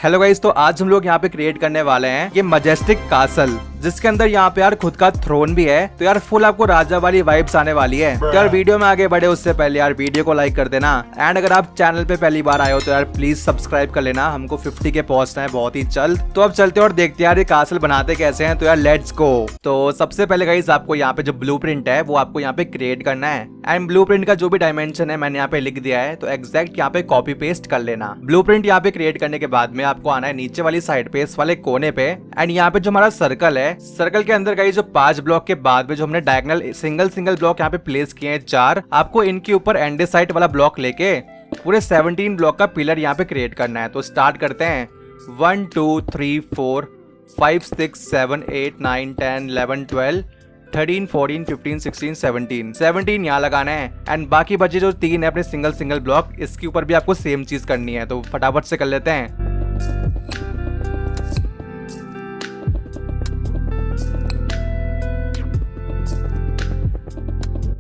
Hello guys, तो आज हम लोग यहाँ पे क्रिएट करने वाले हैं ये मजेस्टिक कासल, जिसके अंदर यहाँ पे यार खुद का थ्रोन भी है। तो यार फुल आपको राजा वाली वाइब्स आने वाली है। तो यार वीडियो में आगे बढ़े उससे पहले यार वीडियो को लाइक कर देना, एंड अगर आप चैनल पे पहली बार आए हो तो यार प्लीज सब्सक्राइब कर लेना। हमको 50 के पहुंचना है बहुत ही जल्द। तो अब चलते और देखते हैं यार ये कासल बनाते कैसे हैं। तो यार लेट्स गो। तो सबसे पहले गाइस आपको यहाँ पे जो ब्लूप्रिंट है वो आपको यहाँ पे क्रिएट करना है, एंड ब्लूप्रिंट का जो भी डायमेंशन है मैंने यहाँ पे लिख दिया है, तो एग्जैक्ट यहाँ पे कॉपी पेस्ट कर लेना। ब्लूप्रिंट यहाँ पे क्रिएट करने के बाद में आपको आना है नीचे वाली साइड पे, इस वाले कोने पे, एंड यहाँ पे जो हमारा सर्कल है, सर्कल के अंदर गाइस जो 5 ब्लॉक के बाद में जो हमने डायगोनल सिंगल ब्लॉक यहाँ पे प्लेस किए हैं 4, आपको इनके ऊपर एंडेसाइट वाला ब्लॉक लेके पूरे 17 ब्लॉक का पिलर यहाँ पे क्रिएट करना है। तो स्टार्ट करते हैं। 1 2 3 4 5 6 7 8 9 10 11 12 13 14 15 16 17 यहाँ लगाना है, एंड बाकी बचे जो 3 है अपने सिंगल ब्लॉक, इसके ऊपर भी आपको सेम चीज करनी है। तो फटाफट से कर लेते हैं।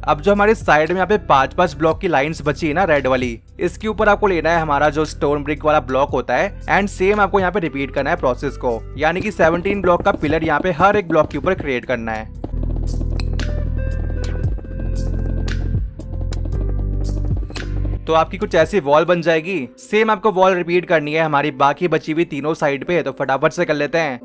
अब जो हमारे साइड में यहाँ पे 5 ब्लॉक की लाइंस बची है ना रेड वाली, इसके ऊपर आपको लेना है हमारा जो स्टोन ब्रिक वाला ब्लॉक होता है, एंड सेम आपको यहाँ पे रिपीट करना है प्रोसेस को, यानी कि 17 ब्लॉक का पिलर यहाँ पे हर एक ब्लॉक के ऊपर क्रिएट करना है। तो आपकी कुछ ऐसी वॉल बन जाएगी। सेम आपको वॉल रिपीट करनी है हमारी बाकी बची हुई तीनों साइड पे। तो फटाफट से कर लेते हैं।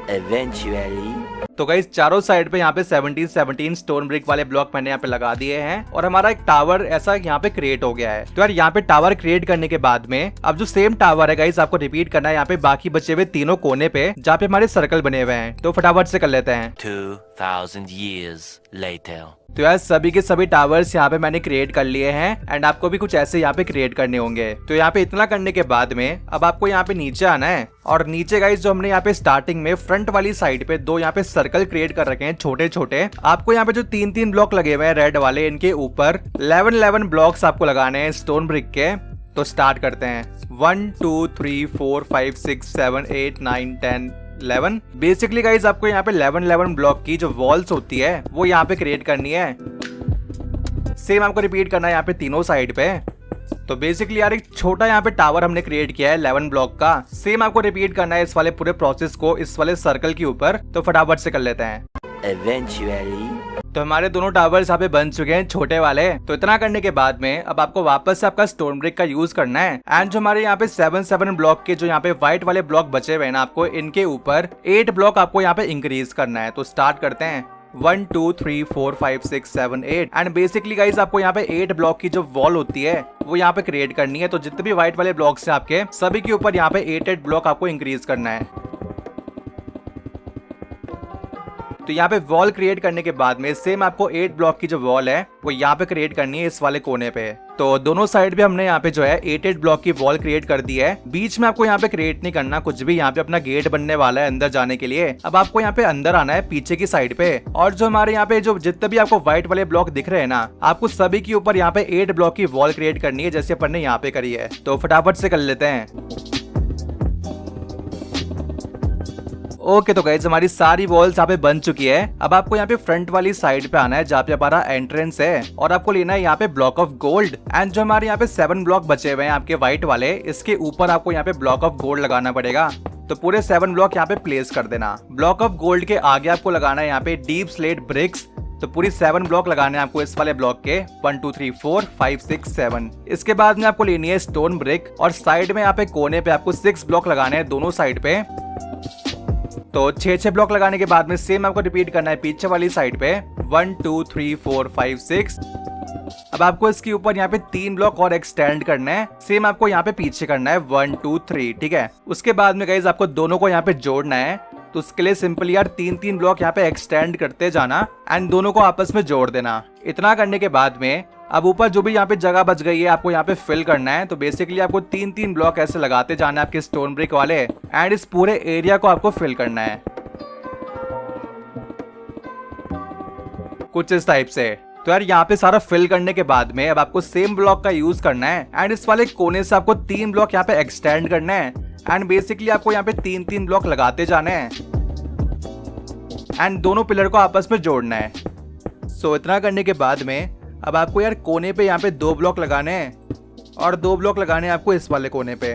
Eventually. तो गाइस चारों साइड पे यहाँ पे 17 स्टोन ब्रिक वाले ब्लॉक मैंने यहाँ पे लगा दिए हैं, और हमारा एक टावर ऐसा यहाँ पे क्रिएट हो गया है। तो यार यहाँ पे टावर क्रिएट करने के बाद में अब जो सेम टावर है गाइस आपको रिपीट करना है यहाँ पे बाकी बचे हुए तीनों कोने पे जहाँ पे हमारे सर्कल बने हुए हैं। तो फटाफट से कर लेते हैं। 2000 years later. तो यार सभी के सभी टावर्स यहाँ पे मैंने क्रिएट कर लिए हैं, एंड आपको भी कुछ ऐसे यहाँ पे क्रिएट करने होंगे। तो यहाँ पे इतना करने के बाद में अब आपको यहाँ पे नीचे आना है, और नीचे गाइस जो हमने यहाँ पे स्टार्टिंग में फ्रंट वाली साइड पे 2 यहाँ पे सर्कल क्रिएट कर रखे हैं छोटे छोटे, आपको यहाँ पे जो 3 ब्लॉक लगे हुए हैं रेड वाले, इनके ऊपर 11 ब्लॉक्स आपको लगाने हैं स्टोन ब्रिक के। तो स्टार्ट करते हैं। 1 2 3 4 5 6 7 8 9 10 11। बेसिकली गाइज आपको यहाँ पे 11 ब्लॉक की जो वॉल्स होती है वो यहाँ पे क्रिएट करनी है। सेम आपको रिपीट करना है यहाँ पे तीनों साइड पे। तो बेसिकली यार एक छोटा यहाँ पे टावर हमने क्रिएट किया है 11 ब्लॉक का। सेम आपको रिपीट करना है इस वाले पूरे प्रोसेस को इस वाले सर्कल के ऊपर। तो फटाफट से कर लेते हैं। Eventually. तो हमारे दोनों टावर्स यहाँ पे बन चुके हैं छोटे वाले। तो इतना करने के बाद में अब आपको वापस से आपका स्टोन ब्रिक का यूज करना है, एंड जो हमारे यहाँ पे 7 ब्लॉक के जो यहाँ पे व्हाइट वाले ब्लॉक बचे हुए हैं ना, आपको इनके ऊपर 8 ब्लॉक आपको यहाँ पे इंक्रीज करना है। तो स्टार्ट करते हैं। 1 2 3 4 5 6 7 8, एंड बेसिकली गाइज आपको यहाँ पे 8 ब्लॉक की जो वॉल होती है वो यहाँ पे क्रिएट करनी है। तो जितने भी व्हाइट वाले ब्लॉक्स हैं आपके सभी के ऊपर यहाँ पे 8 ब्लॉक आपको इंक्रीज करना है। तो यहाँ पे वॉल क्रिएट करने के बाद में सेम आपको 8 ब्लॉक की जो वॉल है वो यहाँ पे क्रिएट करनी है इस वाले कोने पे। तो दोनों साइड पे हमने यहाँ पे जो है 8 ब्लॉक की वॉल क्रिएट कर दी है। बीच में आपको यहाँ पे क्रिएट नहीं करना कुछ भी, यहाँ पे अपना गेट बनने वाला है अंदर जाने के लिए। अब आपको यहाँ पे अंदर आना है पीछे की साइड पे, और जो हमारे यहाँ पे जो जितने भी आपको व्हाइट वाले ब्लॉक दिख रहे हैं ना, आपको सभी के ऊपर यहाँ पे 8 ब्लॉक की वॉल क्रिएट करनी है जैसे अपन ने यहाँ पे करी है। तो फटाफट से कर लेते हैं। ओके तो गाइस हमारी सारी वॉल्स यहाँ पे बन चुकी है। अब आपको यहाँ पे फ्रंट वाली साइड पे आना है जहाँ पे हमारा एंट्रेंस है, और आपको लेना है यहाँ पे ब्लॉक ऑफ गोल्ड, एंड जो हमारे यहाँ पे 7 ब्लॉक बचे हुए हैं आपके व्हाइट वाले, इसके ऊपर आपको यहाँ पे ब्लॉक ऑफ गोल्ड लगाना पड़ेगा। तो पूरे 7 ब्लॉक यहाँ पे प्लेस कर देना। ब्लॉक ऑफ गोल्ड के आगे आपको लगाना है यहाँ पे डीप स्लेट ब्रिक्स। तो पूरी 7 ब्लॉक लगाने हैं आपको इस वाले ब्लॉक के 1 2 3 4 5 6 7। इसके बाद में आपको लेनी है स्टोन ब्रिक, और साइड में यहाँ पे कोने पे आपको 6 ब्लॉक लगाने हैं दोनों साइड पे। तो 6 ब्लॉक लगाने के बाद में सेम आपको रिपीट करना है पीछे वाली साइड पे 1 2 3 4 5 6। अब आपको इसके ऊपर यहाँ पे 3 ब्लॉक और एक्सटेंड करना है। सेम आपको यहाँ पे पीछे करना है 1 2 3, ठीक है। उसके बाद में गाइस आपको दोनों को यहाँ पे जोड़ना है। तो उसके लिए सिंपल यार 3 ब्लॉक यहाँ पे एक्सटेंड करते जाना, एंड दोनों को आपस में जोड़ देना। इतना करने के बाद में अब ऊपर जो भी यहाँ पे जगह बच गई है आपको यहाँ पे फिल करना है। तो बेसिकली आपको 3 ब्लॉक ऐसे लगाते जाना है आपके स्टोन ब्रिक वाले, एंड इस पूरे एरिया को आपको फिल करना है कुछ इस टाइप से। तो यार यहाँ पे सारा फिल करने के बाद में अब आपको सेम ब्लॉक का यूज करना है, एंड इस वाले कोने से आपको 3 ब्लॉक यहाँ पे एक्सटेंड करना है, एंड बेसिकली आपको यहाँ पे 3 ब्लॉक लगाते जाने हैं, एंड दोनों पिलर को आपस में जोड़ना है। सो इतना करने के बाद में अब आपको यार कोने पे यहाँ पे 2 ब्लॉक लगाने हैं और 2 ब्लॉक लगाने हैं आपको इस वाले कोने पे।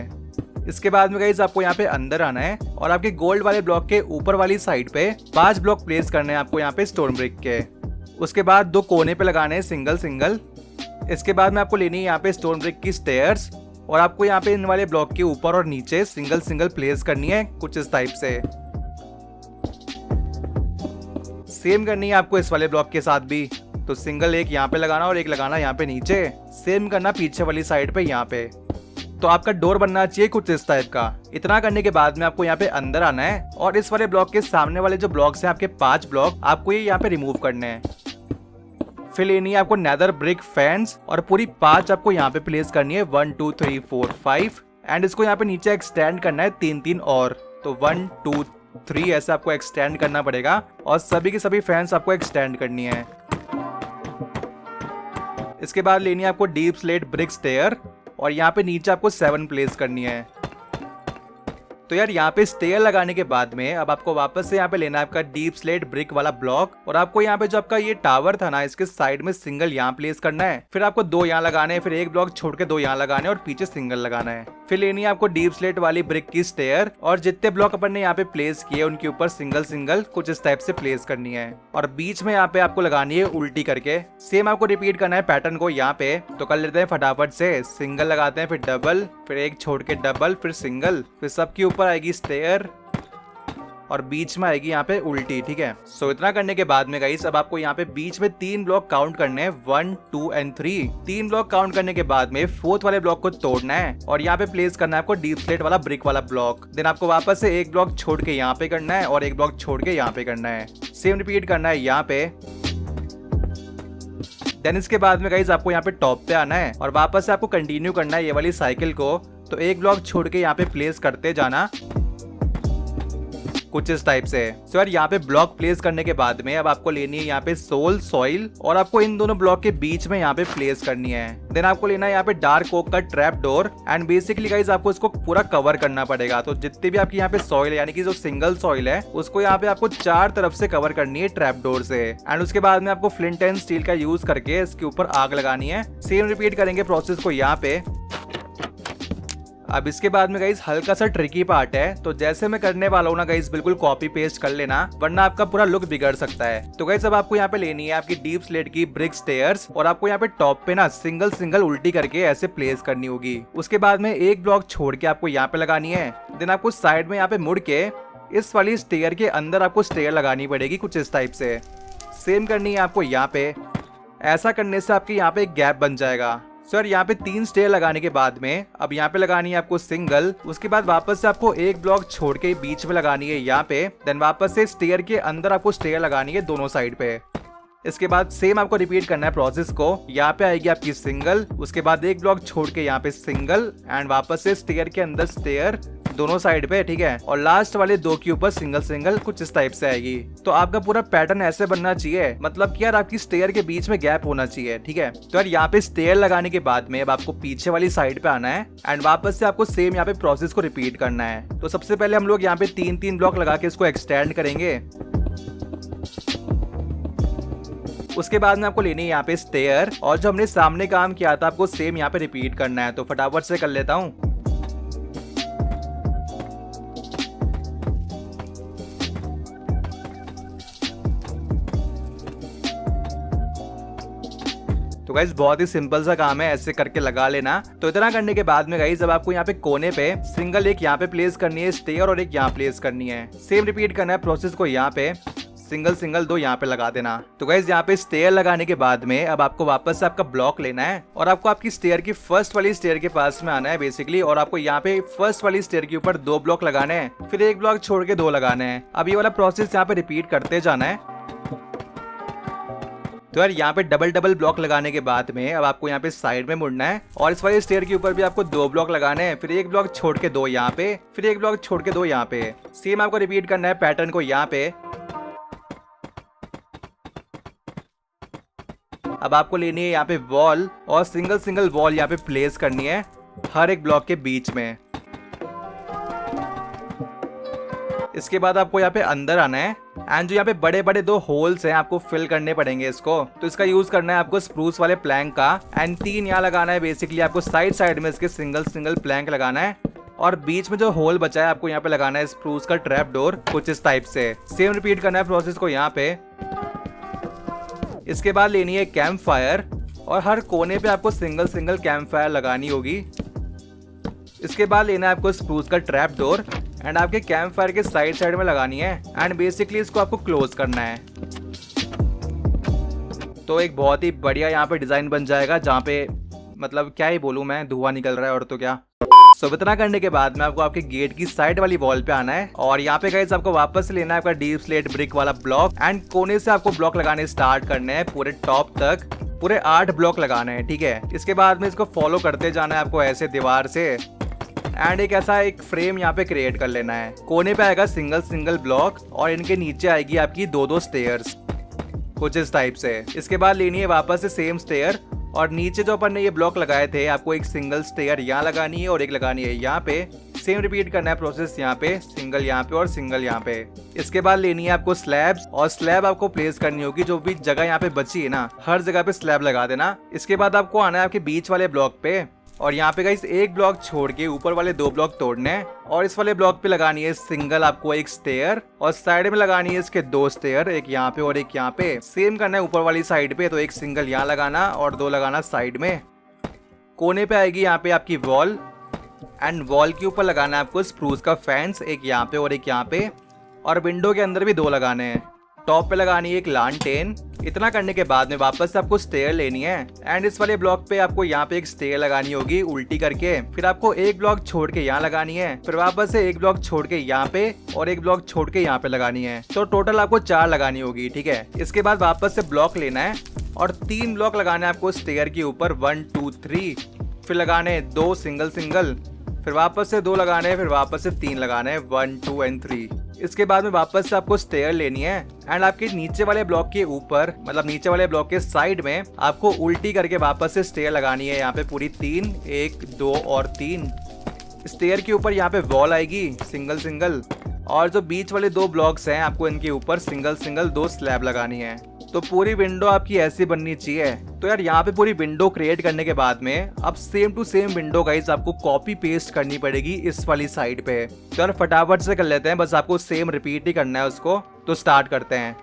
इसके बाद में गाइस आपको यहाँ पे अंदर आना है और आपके गोल्ड वाले ब्लॉक के ऊपर वाली साइड पे 5 ब्लॉक प्लेस करने हैं आपको यहाँ पे स्टोन ब्रिक के। उसके बाद 2 कोने पे लगाने हैं सिंगल सिंगल। इसके बाद में आपको लेनी है यहाँ पे स्टोन ब्रिक की स्टेयर्स और आपको यहाँ पे इन वाले ब्लॉक के ऊपर और नीचे सिंगल सिंगल प्लेस करनी है कुछ इस टाइप से। सेम करनी है आपको इस वाले ब्लॉक के साथ भी, तो सिंगल एक यहाँ पे लगाना और एक लगाना यहाँ पे नीचे। सेम करना पीछे वाली साइड पे यहाँ पे। तो आपका डोर बनना चाहिए कुछ इस टाइप का। इतना करने के बाद में आपको यहाँ पे अंदर आना है और इस वाले ब्लॉक के सामने वाले जो ब्लॉक्स हैं आपके 5 ब्लॉक आपको ये यहाँ पे रिमूव करने हैं। फिर लेनी है आपको नेदर ब्रिक फैंस और पूरी 5 आपको यहाँ पे प्लेस करनी है 1 2 3 4 5 एंड इसको यहाँ पे नीचे एक्सटेंड करना है 3-3 और, तो 1 2 3 ऐसे आपको एक्सटेंड करना पड़ेगा और सभी की सभी फैंस आपको एक्सटेंड करनी है। इसके बाद लेनी है आपको डीप स्लेट ब्रिक स्टेयर और यहाँ पे नीचे आपको 7 प्लेस करनी है। तो यार यहाँ पे स्टेयर लगाने के बाद में अब आपको वापस से यहाँ पे लेना है आपका डीप स्लेट ब्रिक वाला ब्लॉक और आपको यहाँ पे जो आपका ये टावर था ना इसके साइड में सिंगल यहाँ प्लेस करना है। फिर आपको 2 यहाँ लगाने हैं, फिर एक ब्लॉक छोड़ के 2 यहाँ लगाने और पीछे सिंगल लगाना है। फिर लेनी है आपको डीप स्लेट वाली ब्रिक की स्टेयर और जितने ब्लॉक अपन ने यहाँ पे प्लेस किए उनके ऊपर सिंगल सिंगल कुछ इस टाइप से प्लेस करनी है और बीच में यहाँ पे आपको लगानी है उल्टी करके। सेम आपको रिपीट करना है पैटर्न को यहाँ पे। तो कर लेते हैं फटाफट से, सिंगल लगाते हैं फिर डबल, फिर एक छोड़ के डबल, फिर सिंगल, फिर सबके ऊपर आएगी स्टेयर और बीच में आएगी यहाँ पे उल्टी। ठीक है, सो इतना करने के बाद में गाइस अब आपको यहाँ पे बीच में 3 ब्लॉक काउंट करने हैं 1 2 एंड 3। 3 ब्लॉक काउंट करने के बाद में 4th वाले ब्लॉक को तोड़ना है और यहाँ पे प्लेस करना है आपको डीप स्लेट वाला ब्रिक वाला ब्लॉक। देन आपको वापस से एक ब्लॉक छोड़ के यहाँ पे करना है और एक ब्लॉक छोड़ के यहाँ पे करना है। सेम रिपीट करना है यहाँ पे। देन इसके बाद में गाइस आपको यहाँ पे टॉप पे आना है और वापस से आपको कंटिन्यू करना है ये वाली साइकिल को। तो एक ब्लॉक छोड़ के यहाँ पे प्लेस करते जाना कुछ इस टाइप से। सो यार यहाँ पे ब्लॉक प्लेस करने के बाद में अब आपको लेनी है यहाँ पे सोल सॉइल और आपको इन दोनों ब्लॉक के बीच में यहाँ पे प्लेस करनी है। देन आपको लेना है यहाँ पे डार्क ओक का trap door and basically guys आपको इसको पूरा कवर करना पड़ेगा। तो जितने भी आपकी यहाँ पे सॉइल यानी कि जो सिंगल सॉइल है उसको यहाँ पे आपको 4 तरफ से कवर करनी है ट्रैप डोर से एंड उसके बाद में आपको फ्लिंट एंड स्टील का यूज करके इसके ऊपर आग लगानी है। सेम रिपीट करेंगे प्रोसेस को यहाँ पे। अब इसके बाद में गाइस हल्का सा ट्रिकी पार्ट है, तो जैसे मैं करने वाला हूँ ना गाइस बिल्कुल कॉपी पेस्ट कर लेना वरना आपका पूरा लुक बिगड़ सकता है। तो गाइस अब आपको यहाँ पे लेनी है आपकी डीप स्लेट की ब्रिक स्टेयर्स और आपको यहाँ पे टॉप पे ना सिंगल सिंगल उल्टी करके ऐसे प्लेस करनी होगी। उसके बाद में एक ब्लॉक छोड़ के आपको यहाँ पे लगानी है। देन आपको साइड में यहाँ पे मुड़ के इस वाली स्टेयर के अंदर आपको स्टेयर लगानी पड़ेगी कुछ इस टाइप से। सेम करनी है आपको यहाँ पे। ऐसा करने से आपके यहाँ पे एक गैप बन जाएगा। सर यहाँ पे 3 स्टेयर लगाने के बाद में अब यहाँ पे लगानी है आपको सिंगल। उसके बाद वापस से आपको एक ब्लॉक छोड़ के बीच में लगानी है यहाँ पे। देन वापस से स्टेयर के अंदर आपको स्टेयर लगानी है दोनों साइड पे। इसके बाद सेम आपको रिपीट करना है प्रोसेस को। यहाँ पे आएगी आपकी सिंगल, उसके बाद एक ब्लॉक छोड़ के यहाँ पे सिंगल एंड वापस से स्टेयर के अंदर स्टेयर दोनों साइड पे। ठीक है, और लास्ट वाले 2 के ऊपर सिंगल सिंगल कुछ इस टाइप से आएगी। तो आपका पूरा पैटर्न ऐसे बनना चाहिए, मतलब कि यार आपकी स्टेयर के बीच में गैप होना चाहिए। ठीक है, तो यार यहाँ पे स्टेयर लगाने के बाद में अब आपको पीछे वाली साइड पे आना है एंड वापस से आपको सेम यहाँ पे प्रोसेस को रिपीट करना है। तो सबसे पहले हम लोग यहाँ पे 3-3 ब्लॉक लगा के इसको एक्सटेंड करेंगे। उसके बाद में आपको लेनी है यहाँ पे स्टेयर और जो हमने सामने काम किया था आपको सेम यहाँ पे रिपीट करना है। तो फटाफट से कर लेता हूँ। तो गाइज बहुत ही सिंपल सा काम है, ऐसे करके लगा लेना। तो इतना करने के बाद में गाइज अब आपको यहाँ पे कोने पे सिंगल एक यहाँ पे प्लेस करनी है स्टेयर और एक यहाँ प्लेस करनी है। सेम रिपीट करना है प्रोसेस को यहाँ पे। सिंगल सिंगल 2 यहाँ पे लगा देना। तो गाइज यहाँ पे स्टेयर लगाने के बाद में अब आपको वापस से आपका ब्लॉक लेना है और आपको आपकी स्टेयर की फर्स्ट वाली स्टेयर के पास में आना है बेसिकली। और आपको यहाँ पे फर्स्ट वाली स्टेयर के ऊपर 2 ब्लॉक लगाने हैं, फिर एक ब्लॉक छोड़ के 2 लगाने हैं। अब ये वाला प्रोसेस यहाँ पे रिपीट करते जाना है। तो यार यहाँ पे डबल ब्लॉक लगाने के बाद में अब आपको यहाँ पे साइड में मुड़ना है और इस वाले स्टेयर के ऊपर भी आपको 2 ब्लॉक लगाने हैं, फिर एक ब्लॉक छोड़ के 2 यहाँ पे, फिर एक ब्लॉक छोड़ के 2 यहाँ पे। सेम आपको रिपीट करना है पैटर्न को यहाँ पे। अब आपको लेनी है यहाँ पे वॉल और सिंगल सिंगल वॉल यहाँ पे प्लेस करनी है हर एक ब्लॉक के बीच में। इसके बाद आपको यहाँ पे अंदर आना है एंड जो यहाँ पे बड़े बड़े 2 होल्स हैं आपको फिल करने पड़ेंगे इसको। तो इसका यूज करना है आपको स्प्रूस वाले प्लैंक का। एंड 3 यहाँ लगाना है। बेसिकली आपको साइड में इसके सिंगल प्लैंक लगाना है और बीच में जो होल बचा है आपको यहाँ पे लगाना है स्प्रूस का ट्रैप डोर, कुछ इस टाइप से। सेम रिपीट करना है प्रोसेस को यहाँ पे। इसके बाद लेनी है कैंप फायर और हर कोने पे आपको सिंगल कैंप फायर लगानी होगी। इसके बाद लेना है आपको स्प्रूस का ट्रैप डोर एंड आपके कैंप फायर के साइड में लगानी है एंड बेसिकली इसको आपको क्लोज करना है। तो एक बहुत ही बढ़िया यहाँ पे डिजाइन बन जाएगा जहाँ पे मतलब क्या ही बोलूँ मैं, धुआं निकल रहा है और तो क्या। सो इतना करने के बाद में आपको आपके गेट की साइड वाली वॉल पे आना है और यहाँ पे गाइस आपको वापस से लेना है आपका डीप स्लेट ब्रिक वाला ब्लॉक एंड कोने से आपको ब्लॉक लगाने स्टार्ट करने हैं पूरे टॉप तक। पूरे 8 ब्लॉक लगाने हैं, ठीक है। इसके बाद में इसको फॉलो करते जाना है आपको ऐसे दीवार से एंड एक फ्रेम यहाँ पे क्रिएट कर लेना है। कोने पे आएगा सिंगल ब्लॉक और इनके नीचे आएगी आपकी 2 स्टेयर्स, कुछ इस टाइप से। इसके बाद लेनी है वापस से सेम स्टेयर और नीचे जो अपन ने ये ब्लॉक लगाए थे आपको एक सिंगल स्टेयर यहाँ लगानी है और एक लगानी है यहाँ पे। सेम रिपीट करना है प्रोसेस यहाँ पे, सिंगल यहाँ पे और सिंगल यहाँ पे। इसके बाद लेनी है आपको स्लैब्स और स्लैब आपको प्लेस करनी होगी। जो भी जगह यहाँ पे बची है ना, हर जगह पे स्लैब लगा देना। इसके बाद आपको आना है आपके बीच वाले ब्लॉक पे और यहाँ पे गाइस एक ब्लॉक छोड़ के ऊपर वाले 2 ब्लॉक तोड़ने हैं और इस वाले ब्लॉक पे लगानी है सिंगल आपको एक स्टेयर और साइड में लगानी है इसके 2 स्टेयर, एक यहाँ पे और एक यहाँ पे। सेम करना है ऊपर वाली साइड पे, तो एक सिंगल यहाँ लगाना और 2 लगाना साइड में। कोने पे आएगी यहाँ पे आपकी वॉल एंड वॉल के ऊपर लगाना है आपको स्प्रूस का फैंस, एक यहाँ पे और एक यहाँ पे। और विंडो के अंदर भी 2 लगाने हैं। टॉप पे लगानी है एक लालटेन। इतना करने के बाद में वापस से आपको स्टेयर लेनी है एंड इस वाले ब्लॉक पे आपको यहाँ पे एक स्टेयर लगानी होगी उल्टी करके। फिर आपको एक ब्लॉक छोड़ के यहाँ लगानी है, फिर वापस से एक ब्लॉक छोड़ के यहाँ पे और एक ब्लॉक छोड़ के यहाँ पे लगानी है। तो टोटल आपको 4 लगानी होगी, ठीक है। इसके बाद वापस से ब्लॉक लेना है और 3 ब्लॉक लगाने हैं आपको स्टेयर के ऊपर, 1 2 3। फिर लगाने 2 सिंगल, फिर वापस से 2 लगाने हैं, फिर वापस से 3 लगाने हैं, 1 2 एंड 3। इसके बाद में वापस से आपको स्टेयर लेनी है एंड आपके नीचे वाले ब्लॉक के ऊपर मतलब नीचे वाले ब्लॉक के साइड में आपको उल्टी करके वापस से स्टेयर लगानी है यहाँ पे पूरी 3, 1 2 और 3। स्टेयर के ऊपर यहाँ पे वॉल आएगी सिंगल और जो बीच वाले 2 ब्लॉक्स हैं आपको इनके ऊपर सिंगल 2 स्लैब लगानी है। तो पूरी विंडो आपकी ऐसी बननी चाहिए। तो यार यहाँ पे पूरी विंडो क्रिएट करने के बाद में अब same to same window guys आपको कॉपी पेस्ट करनी पड़ेगी इस वाली साइड पे। तो यार फटाफट से कर लेते हैं, बस आपको सेम रिपीट ही करना है उसको। तो स्टार्ट करते हैं।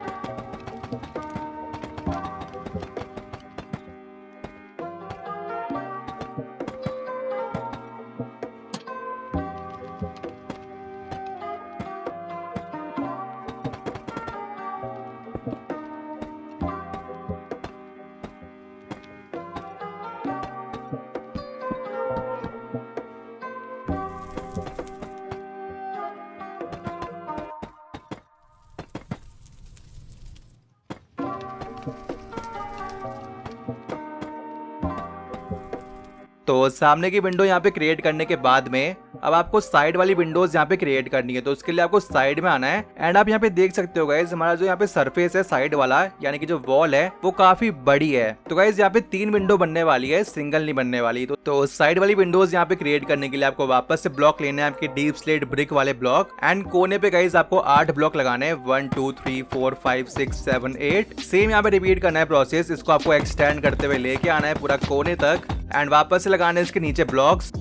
तो सामने की विंडो यहाँ पे क्रिएट करने के बाद में अब आपको साइड वाली विंडोज यहाँ पे क्रिएट करनी है। तो उसके लिए आपको साइड में आना है एंड आप यहाँ पे देख सकते हो गाइज हमारा जो यहाँ पे सरफेस है साइड वाला यानी कि जो वॉल है वो काफी बड़ी है। तो गाइज यहाँ पे 3 विंडो बनने वाली है, सिंगल नहीं बनने वाली। तो साइड वाली विंडोज यहाँ पे क्रिएट करने के लिए आपको वापस से ब्लॉक लेना है आपके डीप स्लेट ब्रिक वाले ब्लॉक एंड कोने पे गाइज आपको 8 ब्लॉक लगाने हैं, 1 2 3 4 5 6 7 8। सेम यहाँ पे रिपीट करना है प्रोसेस। इसको आपको एक्सटेंड करते हुए लेके आना है पूरा कोने तक एंड वापस से लगाने इसके नीचे ब्लॉक्स।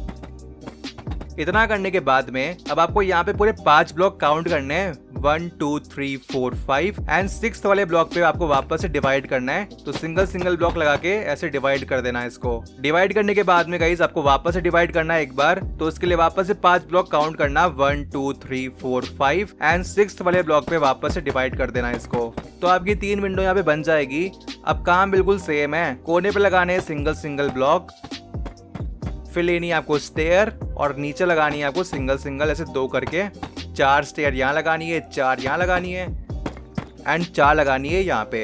इतना करने के बाद में अब आपको यहाँ पे पूरे 5 ब्लॉक काउंट करने हैं, 1 2 3 4 5 एंड 6 वाले ब्लॉक पे आपको वापस से डिवाइड करना है। तो सिंगल ब्लॉक लगा के ऐसे डिवाइड कर देना है इसको। डिवाइड करने के बाद में गाइस आपको वापस से डिवाइड करना है एक बार। तो इसके लिए वापस से 5 ब्लॉक काउंट करना, 1 2 3 4 5 एंड 6 वाले ब्लॉक पे वापस से डिवाइड कर देना है इसको। तो आपकी 3 विंडो यहाँ पे बन जाएगी। अब काम बिल्कुल सेम है, कोने पे लगाने हैं सिंगल ब्लॉक, फिर लेनी है आपको स्टेयर और नीचे लगानी है आपको सिंगल ऐसे 2 करके। 4 स्टेयर यहाँ लगानी है, 4 यहाँ लगानी है एंड 4 लगानी है यहाँ पे।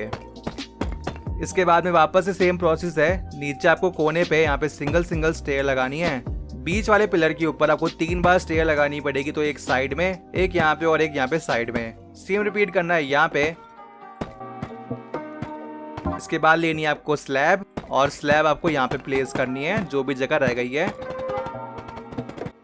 इसके बाद में वापस से सेम प्रोसेस है। नीचे आपको कोने पे यहाँ पे सिंगल स्टेयर लगानी है। बीच वाले पिलर के ऊपर आपको 3 बार स्टेयर लगानी पड़ेगी, तो एक साइड में, एक यहाँ पे और एक यहाँ पे साइड में। सेम रिपीट करना है यहाँ पे। इसके बाद लेनी है आपको स्लैब और स्लैब आपको यहाँ पे प्लेस करनी है जो भी जगह रह गई है।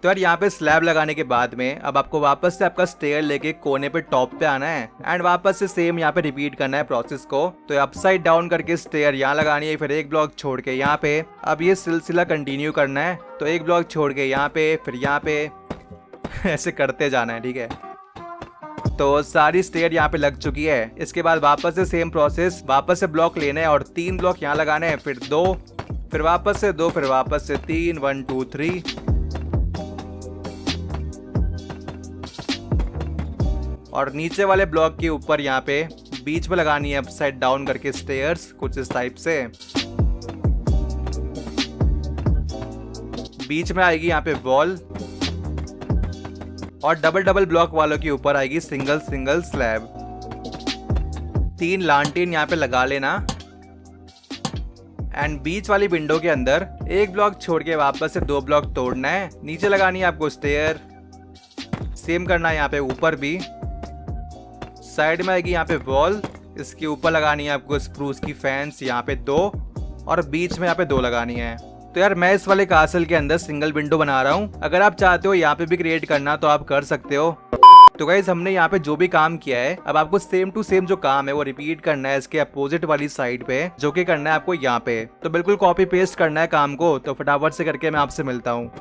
तो यार यहाँ पे स्लैब लगाने के बाद में अब आपको वापस से आपका स्टेयर लेके कोने पे टॉप पे आना है एंड वापस से सेम यहाँ पे रिपीट करना है प्रोसेस को। तो अपसाइड डाउन करके स्टेयर यहाँ लगानी है, फिर एक ब्लॉक छोड़ के यहाँ पे अब ये सिलसिला कंटिन्यू करना है। तो एक ब्लॉक छोड़ के यहाँ पे, फिर यहाँ पे ऐसे करते जाना है, ठीक है। तो सारी स्टेयर यहाँ पे लग चुकी है। इसके बाद वापस से सेम प्रोसेस, वापस से ब्लॉक लेने हैं और 3 ब्लॉक यहाँ लगाने हैं, फिर 2, फिर वापस से 2, फिर वापस से 3, 1 2 3। और नीचे वाले ब्लॉक के ऊपर यहाँ पे बीच में लगानी है अपसाइड डाउन करके स्टेयर्स, कुछ इस टाइप से। बीच में आएगी यहाँ पे वॉल और डबल डबल ब्लॉक वालों के ऊपर आएगी सिंगल सिंगल स्लैब। 3 लांटेन यहाँ पे लगा लेना एंड बीच वाली विंडो के अंदर एक ब्लॉक छोड़ के वापस से 2 ब्लॉक तोड़ना है। नीचे लगानी है आपको स्टेयर, सेम करना है यहाँ पे ऊपर भी। साइड में आएगी यहाँ पे वॉल, इसके ऊपर लगानी है आपको स्प्रूस की फैंस यहाँ पे 2 और बीच में यहाँ पे 2 लगानी है। तो यार मैं इस वाले कासल के अंदर सिंगल विंडो बना रहा हूँ, अगर आप चाहते हो यहाँ पे भी क्रिएट करना तो आप कर सकते हो। तो गाइस हमने यहाँ पे जो भी काम किया है अब आपको सेम टू सेम जो काम है वो रिपीट करना है इसके अपोजिट वाली साइड पे, जो कि करना है आपको यहाँ पे। तो बिल्कुल कॉपी पेस्ट करना है काम को। तो फटाफट से करके मैं आपसे मिलता हूँ।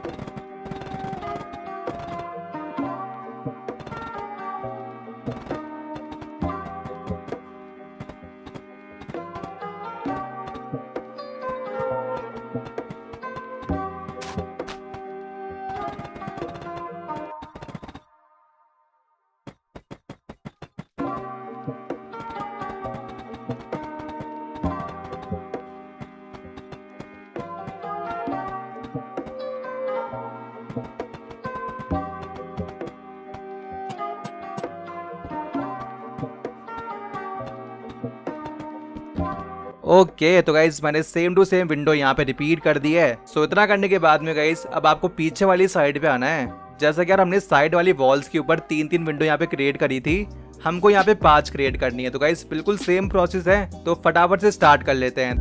ओके तो गाइज मैंने सेम टू सेम विंडो यहाँ पे रिपीट कर दी है। सो इतना करने के बाद में गाइज अब आपको पीछे वाली साइड पे आना है। जैसा कि यार हमने साइड वाली वॉल्स के ऊपर 3-3 विंडो यहाँ पे क्रिएट करी थी, हमको यहाँ पे 5 क्रिएट करनी है। तो गाइज बिल्कुल सेम प्रोसेस है, तो फटाफट से स्टार्ट कर लेते हैं।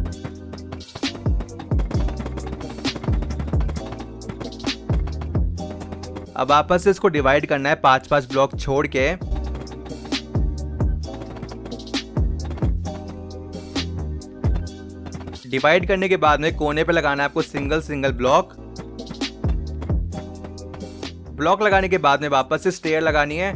अब आपस से इसको डिवाइड करना है 5-5 ब्लॉक छोड़ के। डिवाइड करने के बाद में कोने पे लगाना है आपको सिंगल सिंगल ब्लॉक। ब्लॉक लगाने के बाद में वापस से स्टेयर लगानी है।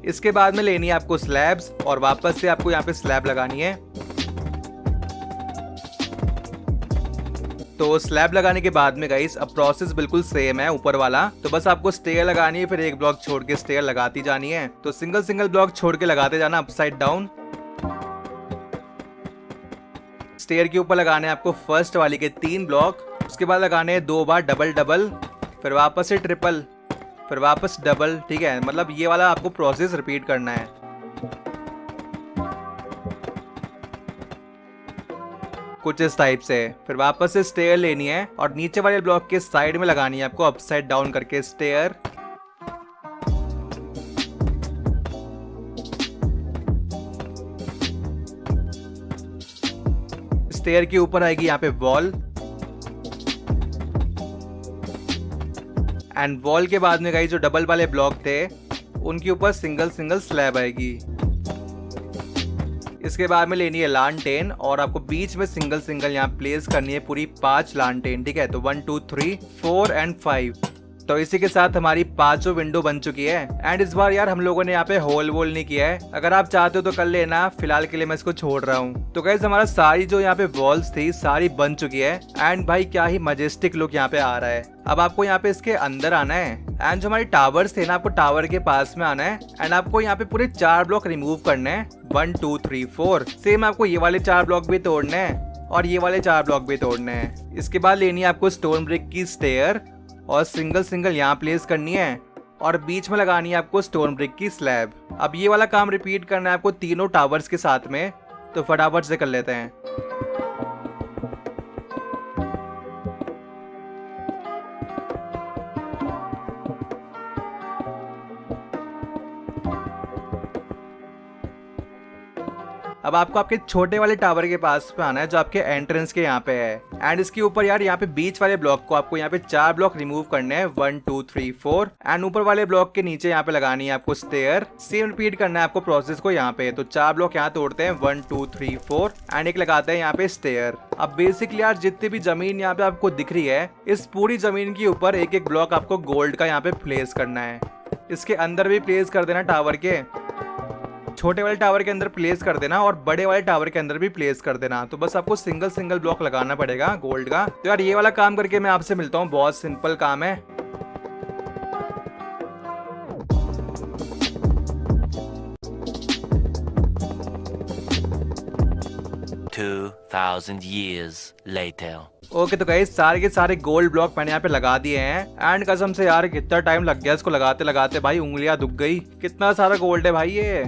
इसके बाद में लेनी है आपको स्लैब्स और वापस से आपको यहाँ पे स्लैब लगानी है। तो स्लैब लगाने के बाद में गाइस अब प्रोसेस बिल्कुल सेम है ऊपर वाला। तो बस आपको स्टेयर लगानी है, फिर एक ब्लॉक छोड़ के स्टेयर लगाती जानी है। तो सिंगल सिंगल ब्लॉक छोड़ के लगाते जाना अपसाइड डाउन। स्टेयर के ऊपर लगाने हैं आपको फर्स्ट वाली के 3 ब्लॉक, उसके बाद लगाने हैं 2 बार डबल डबल, फिर वापस से ट्रिपल, फिर वापस डबल, ठीक है। मतलब ये वाला आपको प्रोसेस रिपीट करना है। कुछ इस टाइप से। फिर वापस से स्टेयर लेनी है और नीचे वाले ब्लॉक के साइड में लगानी है आपको अपसाइड डाउन करके स्टेयर। स्टेयर के ऊपर आएगी यहाँ पे वॉल एंड वॉल के बाद में गाइस जो डबल वाले ब्लॉक थे उनके ऊपर सिंगल सिंगल स्लैब आएगी। इसके बाद में लेनी है लांटेन और आपको बीच में सिंगल सिंगल यहाँ प्लेस करनी है पूरी 5 लांटेन, ठीक है। तो 1 2 3 4 एंड 5। तो इसी के साथ हमारी 5 विंडो बन चुकी है। एंड इस बार यार हम लोगों ने यहाँ पे होल वोल नहीं किया है, अगर आप चाहते हो तो कर लेना, फिलहाल के लिए मैं इसको छोड़ रहा हूँ। तो गाइस हमारा सारी जो यहाँ पे वॉल्स थी सारी बन चुकी है एंड भाई क्या ही मजेस्टिक लुक यहाँ पे आ रहा है। अब आपको यहाँ पे इसके अंदर आना है एंड जो हमारे टावर्स थे ना, आपको टावर के पास में आना है एंड आपको यहाँ पे पूरे 4 ब्लॉक रिमूव करने हैं। 1 2 3 4। सेम आपको ये वाले 4 ब्लॉक भी तोड़ने हैं और ये वाले 4 ब्लॉक भी तोड़ने हैं। इसके बाद लेनी है आपको स्टोन ब्रिक की स्टेयर और सिंगल सिंगल यहाँ प्लेस करनी है और बीच में लगानी है आपको स्टोन ब्रिक की स्लैब। अब ये वाला काम रिपीट करना है आपको तीनों टावर्स के साथ में। तो फटाफट से कर लेते हैं। अब आपको आपके छोटे वाले टावर के पास पे आना है जो आपके एंट्रेंस के यहाँ पे है। एंड इसके ऊपर यार यहाँ पे बीच वाले ब्लॉक को आपको यहाँ पे 4 ब्लॉक रिमूव करने हैं, 1 2 3 4। एंड ऊपर वाले ब्लॉक के नीचे यहाँ पे लगानी है आपको स्टेयर। सेम रिपीट करना है आपको प्रोसेस को यहाँ पे। तो 4 ब्लॉक यहाँ तोड़ते हैं, 1 2 3 4 एंड एक लगाते हैं यहाँ पे स्टेयर। अब बेसिकली यार जितनी भी जमीन यहाँ पे आपको दिख रही है, इस पूरी जमीन के ऊपर एक एक ब्लॉक आपको गोल्ड का यहाँ पे प्लेस करना है। इसके अंदर भी प्लेस कर देना, टावर के छोटे वाले टावर के अंदर प्लेस कर देना और बड़े वाले टावर के अंदर भी प्लेस कर देना। तो बस आपको सिंगल सिंगल ब्लॉक लगाना पड़ेगा गोल्ड का। तो यार ये वाला काम करके मैं आपसे मिलता हूँ, बहुत सिंपल काम है। $2,000 years later. ओके तो गाइस सारे के सारे गोल्ड ब्लॉक मैंने यहाँ पे लगा दिए हैं। एंड कसम से यार कितना टाइम लग गया इसको लगाते लगाते, भाई उंगलियां दुख गई। कितना सारा गोल्ड है भाई ये।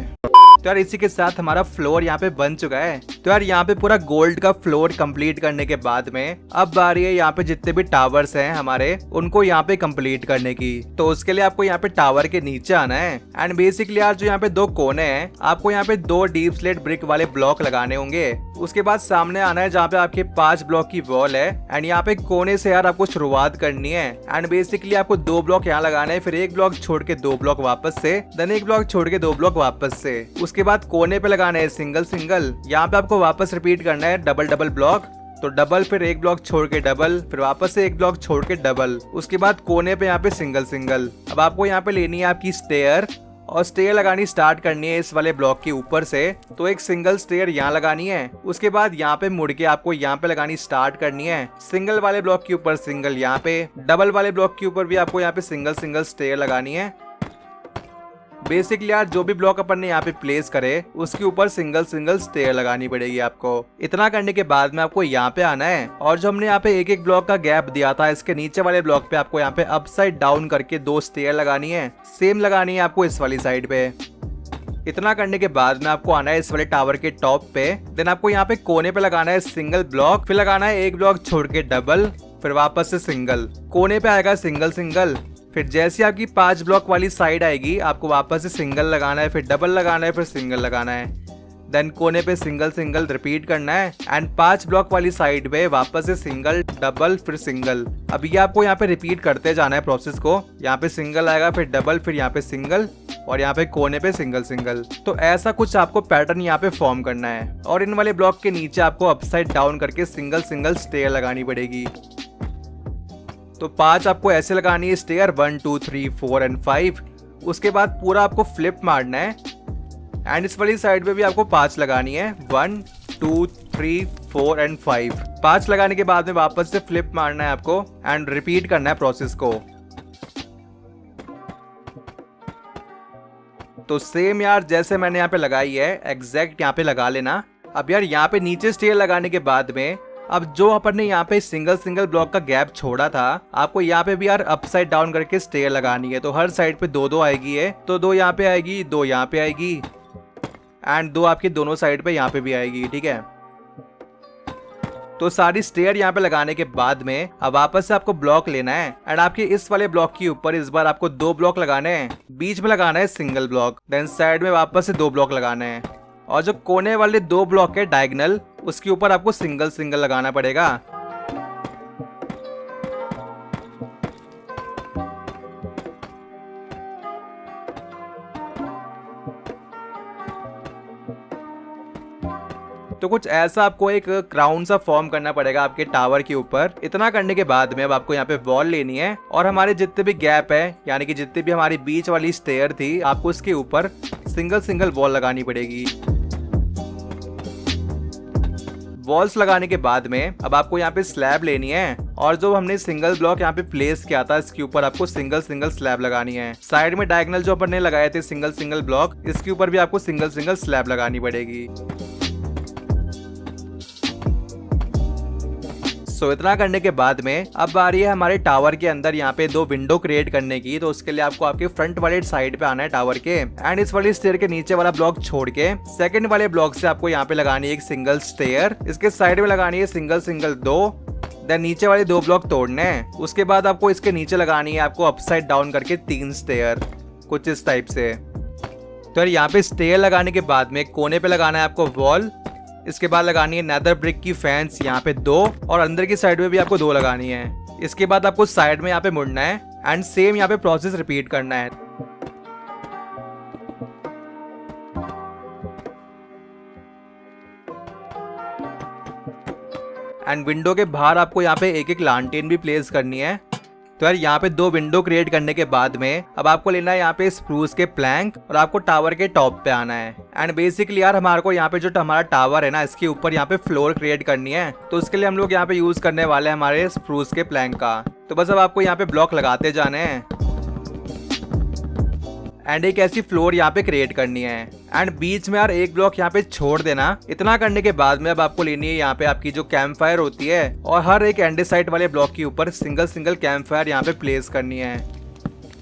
तो यार इसी के साथ हमारा फ्लोर यहाँ पे बन चुका है। तो यार यहाँ पे पूरा गोल्ड का फ्लोर कंप्लीट करने के बाद में अब बारी है यहाँ पे जितने भी टावर्स हैं हमारे, उनको यहाँ पे कंप्लीट करने की। तो उसके लिए आपको यहाँ पे टावर के नीचे आना है। एंड बेसिकली यार जो यहाँ पे 2 कोने हैं, आपको यहाँ पे 2 डीप स्लेट ब्रिक वाले ब्लॉक लगाने होंगे। उसके बाद सामने आना है जहाँ पे आपके 5 ब्लॉक की वॉल है। एंड यहाँ पे कोने से यार आपको शुरुआत करनी है। एंड बेसिकली आपको 2 ब्लॉक यहाँ लगाना है, फिर 1 ब्लॉक छोड़ के 2 ब्लॉक वापस से, देन 1 ब्लॉक छोड़ के 2 ब्लॉक वापस से। उसके बाद कोने पे लगाना है सिंगल सिंगल। यहाँ पे आपको वापस रिपीट करना है डबल डबल ब्लॉक। तो डबल, फिर 1 ब्लॉक छोड़ के डबल, फिर वापस से 1 ब्लॉक छोड़ के डबल। उसके बाद कोने पे यहाँ पे सिंगल सिंगल। अब आपको यहाँ पे लेनी है आपकी स्टेयर और स्टेयर लगानी स्टार्ट करनी है इस वाले ब्लॉक के ऊपर से। तो एक सिंगल स्टेयर यहाँ लगानी है। उसके बाद यहाँ पे मुड़ के आपको यहाँ पे लगानी स्टार्ट करनी है। सिंगल वाले ब्लॉक के ऊपर सिंगल, यहाँ पे डबल वाले ब्लॉक के ऊपर भी आपको यहाँ पे सिंगल सिंगल स्टेयर लगानी है। बेसिकली यार जो भी ब्लॉक अपन ने यहाँ पे प्लेस करे उसके ऊपर सिंगल सिंगल स्टेयर लगानी पड़ेगी आपको। इतना करने के बाद में आपको यहाँ पे आना है और जो हमने यहाँ पे एक एक ब्लॉक का गैप दिया था, इसके नीचे वाले ब्लॉक पे आपको यहाँ पे अपसाइड डाउन करके 2 स्टेयर लगानी है। सेम लगानी है आपको इस वाली साइड पे। इतना करने के बाद में आपको आना है इस वाले टावर के टॉप पे। देन आपको यहाँ पे कोने पे लगाना है सिंगल ब्लॉक, फिर लगाना है 1 ब्लॉक छोड़ के डबल, फिर वापस से सिंगल। कोने पे आएगा सिंगल सिंगल। फिर जैसे आपकी 5 ब्लॉक वाली साइड आएगी, आपको वापस से सिंगल लगाना है, फिर डबल लगाना है, फिर सिंगल लगाना है। देन कोने पे सिंगल सिंगल रिपीट करना है। एंड 5 ब्लॉक वाली साइड पे वापस से सिंगल डबल फिर सिंगल। अब ये आपको यहाँ पे रिपीट करते जाना है प्रोसेस को। यहाँ पे सिंगल आएगा, फिर डबल, फिर यहाँ पे सिंगल और यहाँ पे कोने पे सिंगल सिंगल। तो ऐसा कुछ आपको पैटर्न यहाँ पे फॉर्म करना है। और इन वाले ब्लॉक के नीचे आपको अपसाइड डाउन करके सिंगल सिंगल स्टेयर लगानी पड़ेगी। तो 5 आपको ऐसे लगानी है स्टेयर, 1 2 3 4 एंड 5। उसके बाद पूरा आपको फ्लिप मारना है। एंड इस वाली साइड पे भी आपको 5 लगानी है, 1 2 3 4 एंड 5। 5 लगाने के बाद में वापस से फ्लिप मारना है आपको एंड रिपीट करना है प्रोसेस को। तो सेम यार जैसे मैंने यहाँ पे लगाई है एग्जैक्ट यहाँ पे लगा लेना। अब यार यहाँ पे नीचे स्टेयर लगाने के बाद में अब जो अपन ने यहाँ पे सिंगल सिंगल ब्लॉक का गैप छोड़ा था, आपको यहाँ पे भी यार अपसाइड डाउन करके स्टेयर लगानी है। तो हर साइड पे 2 2 आएगी है। तो 2 यहाँ पे आएगी, 2 यहाँ पे आएगी एंड 2 आपकी दोनों साइड पे यहाँ पे भी आएगी, ठीक है। तो सारी स्टेयर यहाँ पे लगाने के बाद में अब वापस से आपको ब्लॉक लेना है। एंड आपके इस वाले ब्लॉक के ऊपर इस बार आपको 2 ब्लॉक लगाने हैं। बीच में लगाना है सिंगल ब्लॉक, देन साइड में वापस से 2 ब्लॉक लगाने हैं। और जो कोने वाले 2 ब्लॉक है डायगोनल, उसके ऊपर आपको सिंगल सिंगल लगाना पड़ेगा। तो कुछ ऐसा आपको एक क्राउन सा फॉर्म करना पड़ेगा आपके टावर के ऊपर। इतना करने के बाद में अब आपको यहाँ पे वॉल लेनी है और हमारे जितने भी गैप है, यानी कि जितनी भी हमारी बीच वाली स्टेयर थी, आपको उसके ऊपर सिंगल सिंगल वॉल लगानी पड़ेगी। वॉल्स लगाने के बाद में अब आपको यहाँ पे स्लैब लेनी है और जो हमने सिंगल ब्लॉक यहाँ पे प्लेस किया था, इसके ऊपर आपको सिंगल सिंगल स्लैब लगानी है। साइड में डायगोनल जो अपन ने लगाए थे सिंगल सिंगल ब्लॉक, इसके ऊपर भी आपको सिंगल सिंगल स्लैब लगानी पड़ेगी। सो इतना करने के बाद में अब बारी है हमारे टावर के अंदर यहाँ पे 2 विंडो क्रिएट करने की। तो उसके लिए आपको आपके फ्रंट वाले साइड पे आना है टावर के। एंड इस वाली स्टेयर के नीचे वाला ब्लॉक छोड़ के सेकंड वाले ब्लॉक से आपको यहाँ पे लगानी है एक सिंगल स्टेयर। इसके साइड में लगानी है सिंगल सिंगल 2। देन नीचे वाले 2 ब्लॉक तोड़ने हैं। उसके बाद आपको इसके नीचे लगानी है आपको अपसाइड डाउन करके 3 स्टेयर, कुछ इस टाइप से। तो यार यहाँ पे स्टेयर लगाने के बाद में कोने पे लगाना है आपको वॉल। इसके बाद लगानी है नेदर ब्रिक की फैंस यहाँ पे 2 और अंदर की साइड में भी आपको 2 लगानी है। इसके बाद आपको साइड में यहाँ पे मुड़ना है एंड सेम यहाँ पे प्रोसेस रिपीट करना है। एंड विंडो के बाहर आपको यहाँ पे एक एक लालटेन भी प्लेस करनी है। तो यार यहाँ पे 2 विंडो क्रिएट करने के बाद में अब आपको लेना है यहाँ पे स्प्रूस के प्लैंक और आपको टावर के टॉप पे आना है। एंड बेसिकली यार हमारे को यहाँ पे जो हमारा टावर है ना, इसके ऊपर यहाँ पे फ्लोर क्रिएट करनी है। तो उसके लिए हम लोग यहाँ पे यूज करने वाले हैं हमारे स्प्रूस के प्लैंक का। तो बस अब आपको यहाँ पे ब्लॉक लगाते जाने हैं एंड एक ऐसी फ्लोर यहाँ पे क्रिएट करनी है। एंड बीच में यार एक ब्लॉक यहाँ पे छोड़ देना। इतना करने के बाद में अब आपको लेनी है यहाँ पे आपकी जो कैंप फायर होती है और हर एक एंडेसाइट वाले ब्लॉक के ऊपर सिंगल कैंप फायर यहाँ पे प्लेस करनी है।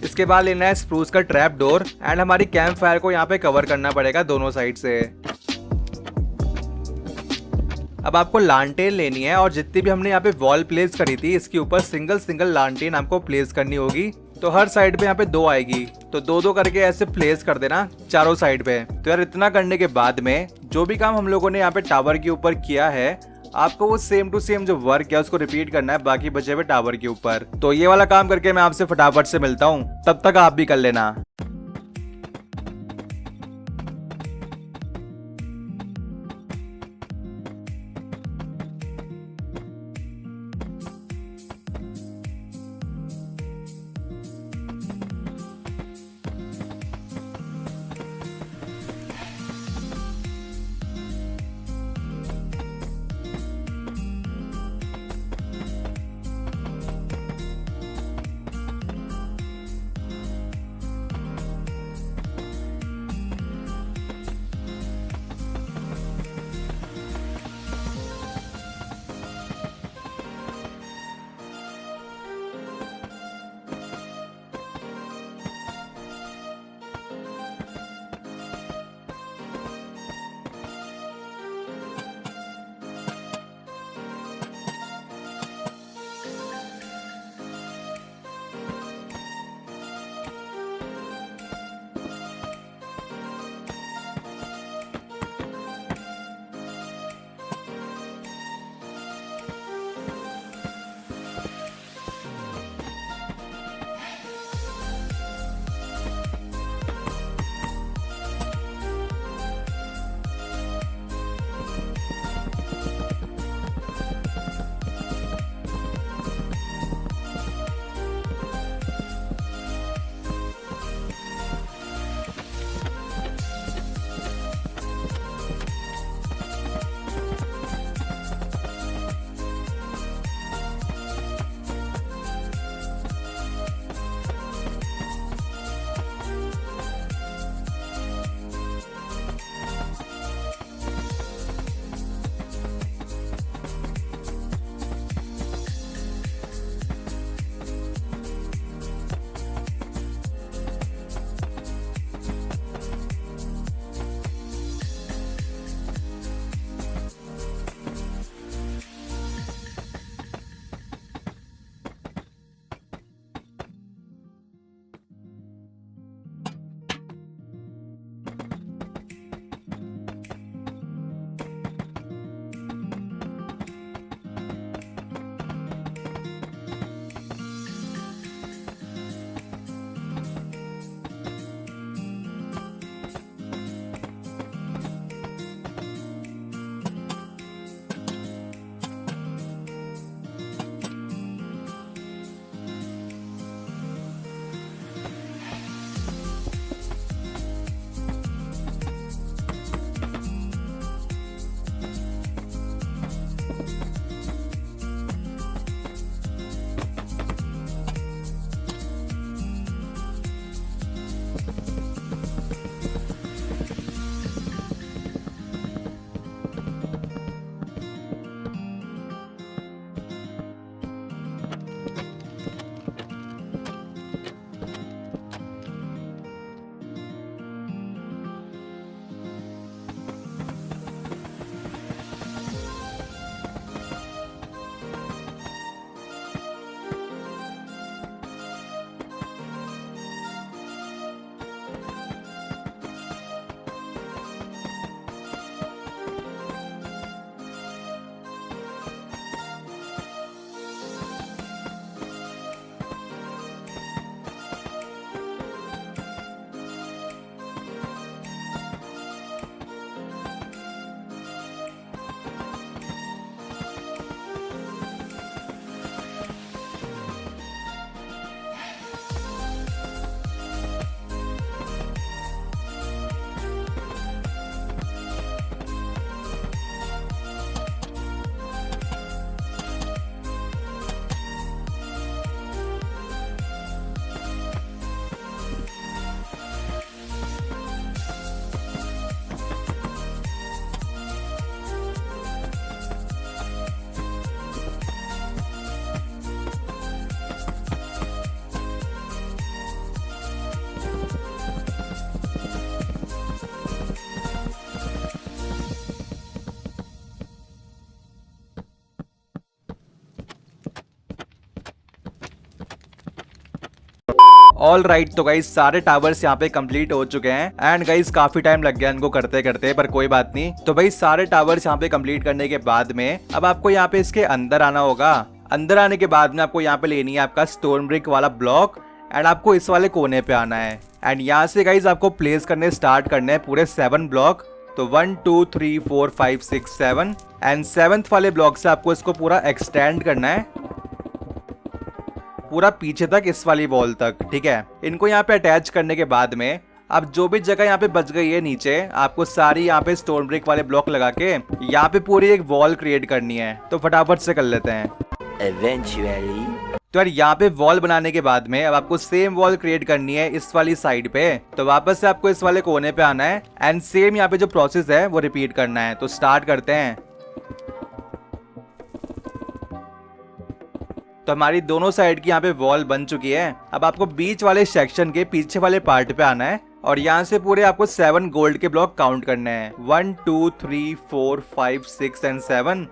इसके बाद लेना है स्प्रूस का ट्रैप डोर एंड हमारी कैंप फायर को यहाँ पे कवर करना पड़ेगा दोनों साइड से। अब आपको लालटेन लेनी है और जितनी भी हमने यहाँ पे वॉल प्लेस करी थी इसके ऊपर सिंगल लालटेन आपको प्लेस करनी होगी। तो हर साइड पे यहाँ पे 2 आएगी, तो 2 करके ऐसे प्लेस कर देना चारों साइड पे। तो यार इतना करने के बाद में जो भी काम हम लोगों ने यहाँ पे टावर के ऊपर किया है, आपको वो सेम टू सेम जो वर्क है उसको रिपीट करना है बाकी बचे हुए टावर के ऊपर। तो ये वाला काम करके मैं आपसे फटाफट से मिलता हूँ, तब तक आप भी कर लेना। ऑल राइट, तो गाइस सारे टावर्स यहाँ पे कंप्लीट हो चुके हैं एंड गाइस काफी टाइम लग गया इनको करते करते, पर कोई बात नहीं। तो भाई सारे टावर्स यहाँ पे कंप्लीट करने के बाद में अब आपको यहाँ पे इसके अंदर आना होगा। अंदर आने के बाद में आपको यहाँ पे लेनी है आपका स्टोन ब्रिक वाला ब्लॉक एंड आपको इस वाले कोने पे आना है एंड यहाँ से गाइस आपको प्लेस करने स्टार्ट करने हैं पूरे 7 ब्लॉक। तो 1 2 3 4 5 6 7 एंड 7th वाले ब्लॉक से आपको इसको पूरा एक्सटेंड करना है पूरा पीछे तक, इस वाली वॉल तक, ठीक है। इनको यहाँ पे अटैच करने के बाद में अब जो भी जगह यहाँ पे बच गई है नीचे, आपको सारी यहाँ पे स्टोन ब्रिक वाले ब्लॉक लगा के यहाँ पे पूरी एक वॉल क्रिएट करनी है। तो फटाफट से कर लेते हैं। Eventually. तो यार यहाँ पे वॉल बनाने के बाद में अब आपको सेम वॉल क्रिएट करनी है इस वाली साइड पे। तो वापस से आपको इस वाले कोने पे आना है एंड सेम यहाँ पे जो प्रोसेस है वो रिपीट करना है। तो स्टार्ट करते हैं। तो हमारी दोनों साइड की यहाँ पे वॉल बन चुकी है। अब आपको बीच वाले सेक्शन के पीछे वाले पार्ट पे आना है और यहाँ से पूरे आपको 7 गोल्ड के ब्लॉक काउंट करने हैं। 1 2 3 4 5 6 एंड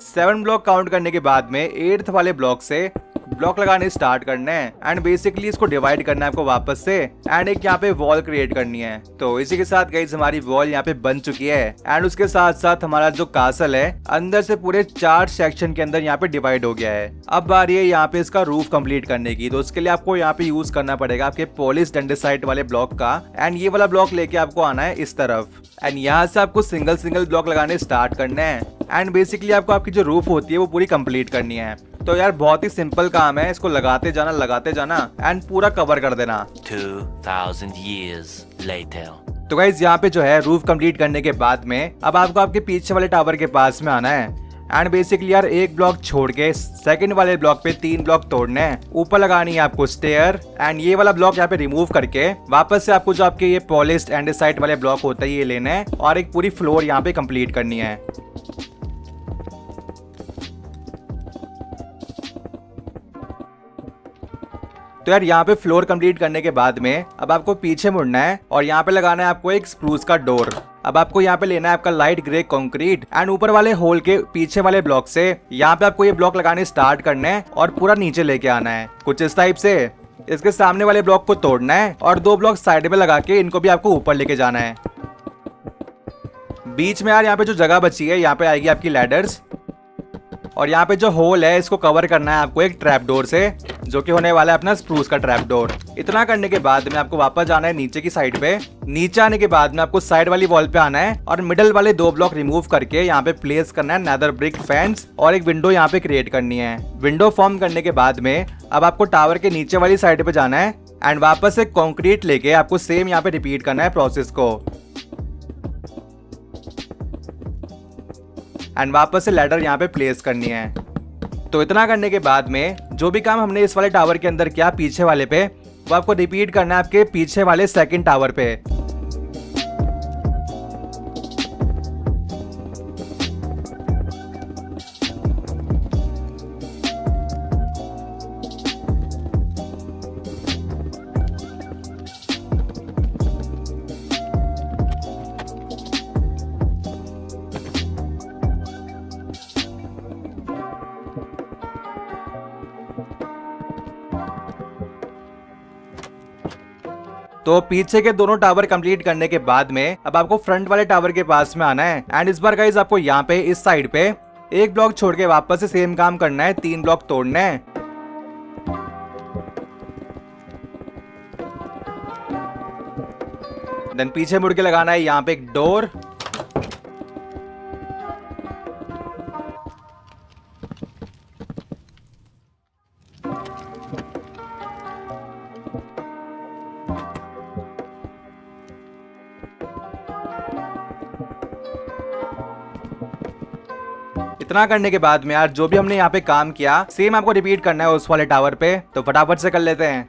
7 ब्लॉक काउंट करने के बाद में 8th वाले ब्लॉक से ब्लॉक लगाने स्टार्ट करने हैं एंड बेसिकली इसको डिवाइड करना है आपको वापस से एंड एक यहाँ पे वॉल क्रिएट करनी है। तो इसी के साथ गाइस हमारी वॉल यहाँ पे बन चुकी है एंड उसके साथ साथ हमारा जो कासल है अंदर से पूरे 4 सेक्शन के अंदर यहाँ पे डिवाइड हो गया है। अब बारी है यहाँ पे इसका रूफ कंप्लीट करने की। तो उसके लिए आपको यहाँ पे यूज करना पड़ेगा आपके पॉलिश एंडेसाइट वाले ब्लॉक का एंड ये वाला ब्लॉक लेके आपको आना है इस तरफ एंड यहाँ से आपको सिंगल ब्लॉक लगाने स्टार्ट करने हैं एंड बेसिकली आपको आपकी जो रूफ होती है वो पूरी कंप्लीट करनी है। तो यार बहुत ही सिंपल काम है, इसको लगाते जाना एंड पूरा कवर कर देना। 2000 years later. तो गाइस यहाँ पे जो है रूफ कंप्लीट करने के बाद में अब आपको आपके पीछे वाले टावर के पास में आना है एंड बेसिकली यार एक ब्लॉक छोड़ के सेकंड वाले ब्लॉक पे 3 ब्लॉक तोड़ने हैं। ऊपर लगानी है आपको स्टेयर एंड ये वाला ब्लॉक यहाँ पे रिमूव करके वापस से आपको जो आपके ये पॉलिश्ड एंडेसाइट वाले ब्लॉक होता है ये लेना है और एक पूरी फ्लोर यहाँ पे कंप्लीट करनी है। तो यार यहाँ पे फ्लोर कंप्लीट करने के बाद में अब आपको पीछे मुड़ना है और यहाँ पे लगाना है आपको एक स्प्रूस का डोर। अब आपको यहाँ पे लेना है आपका लाइट ग्रे कंक्रीट एंड ऊपर वाले होल के पीछे वाले ब्लॉक से यहाँ पे आपको ये ब्लॉक लगाने स्टार्ट करना है और पूरा नीचे लेके आना है कुछ इस टाइप से। इसके सामने वाले ब्लॉक को तोड़ना है और 2 ब्लॉक साइड में लगा के इनको भी आपको ऊपर लेके जाना है। बीच में यार यहाँ पे जो जगह बची है यहाँ पे आएगी आपकी लैडर्स और यहाँ पे जो होल है इसको कवर करना है आपको एक ट्रैप डोर से जो कि होने वाला है अपना स्प्रूस का ट्रैप डोर। इतना करने के बाद में आपको वापस जाना है नीचे की साइड पे। नीचे आने के बाद में आपको साइड वाली वॉल पे आना है और मिडल वाले 2 ब्लॉक रिमूव करके यहाँ पे प्लेस करना है नेदर ब्रिक फेंस और एक विंडो यहाँ पे क्रिएट करनी है। विंडो फॉर्म करने के बाद में अब आपको टावर के नीचे वाली साइड पे जाना है एंड वापस से कंक्रीट लेके आपको सेम यहाँ पे रिपीट करना है प्रोसेस को एंड वापस से लैडर यहाँ पे प्लेस करनी है। तो इतना करने के बाद में जो भी काम हमने इस वाले टावर के अंदर किया पीछे वाले पे वो आपको रिपीट करना है आपके पीछे वाले सेकंड टावर पे। तो पीछे के दोनों टावर कंप्लीट करने के बाद में अब आपको फ्रंट वाले टावर के पास में आना है एंड इस बार गाइस आपको यहाँ पे इस साइड पे एक ब्लॉक छोड़ के वापस से सेम काम करना है। 3 ब्लॉक तोड़ने हैं देन पीछे मुड़ के लगाना है यहाँ पे एक डोर इतना करने के बाद में यार जो भी हमने यहाँ पे काम किया सेम आपको रिपीट करना है उस वाले टावर पे। तो फटाफट से कर लेते हैं।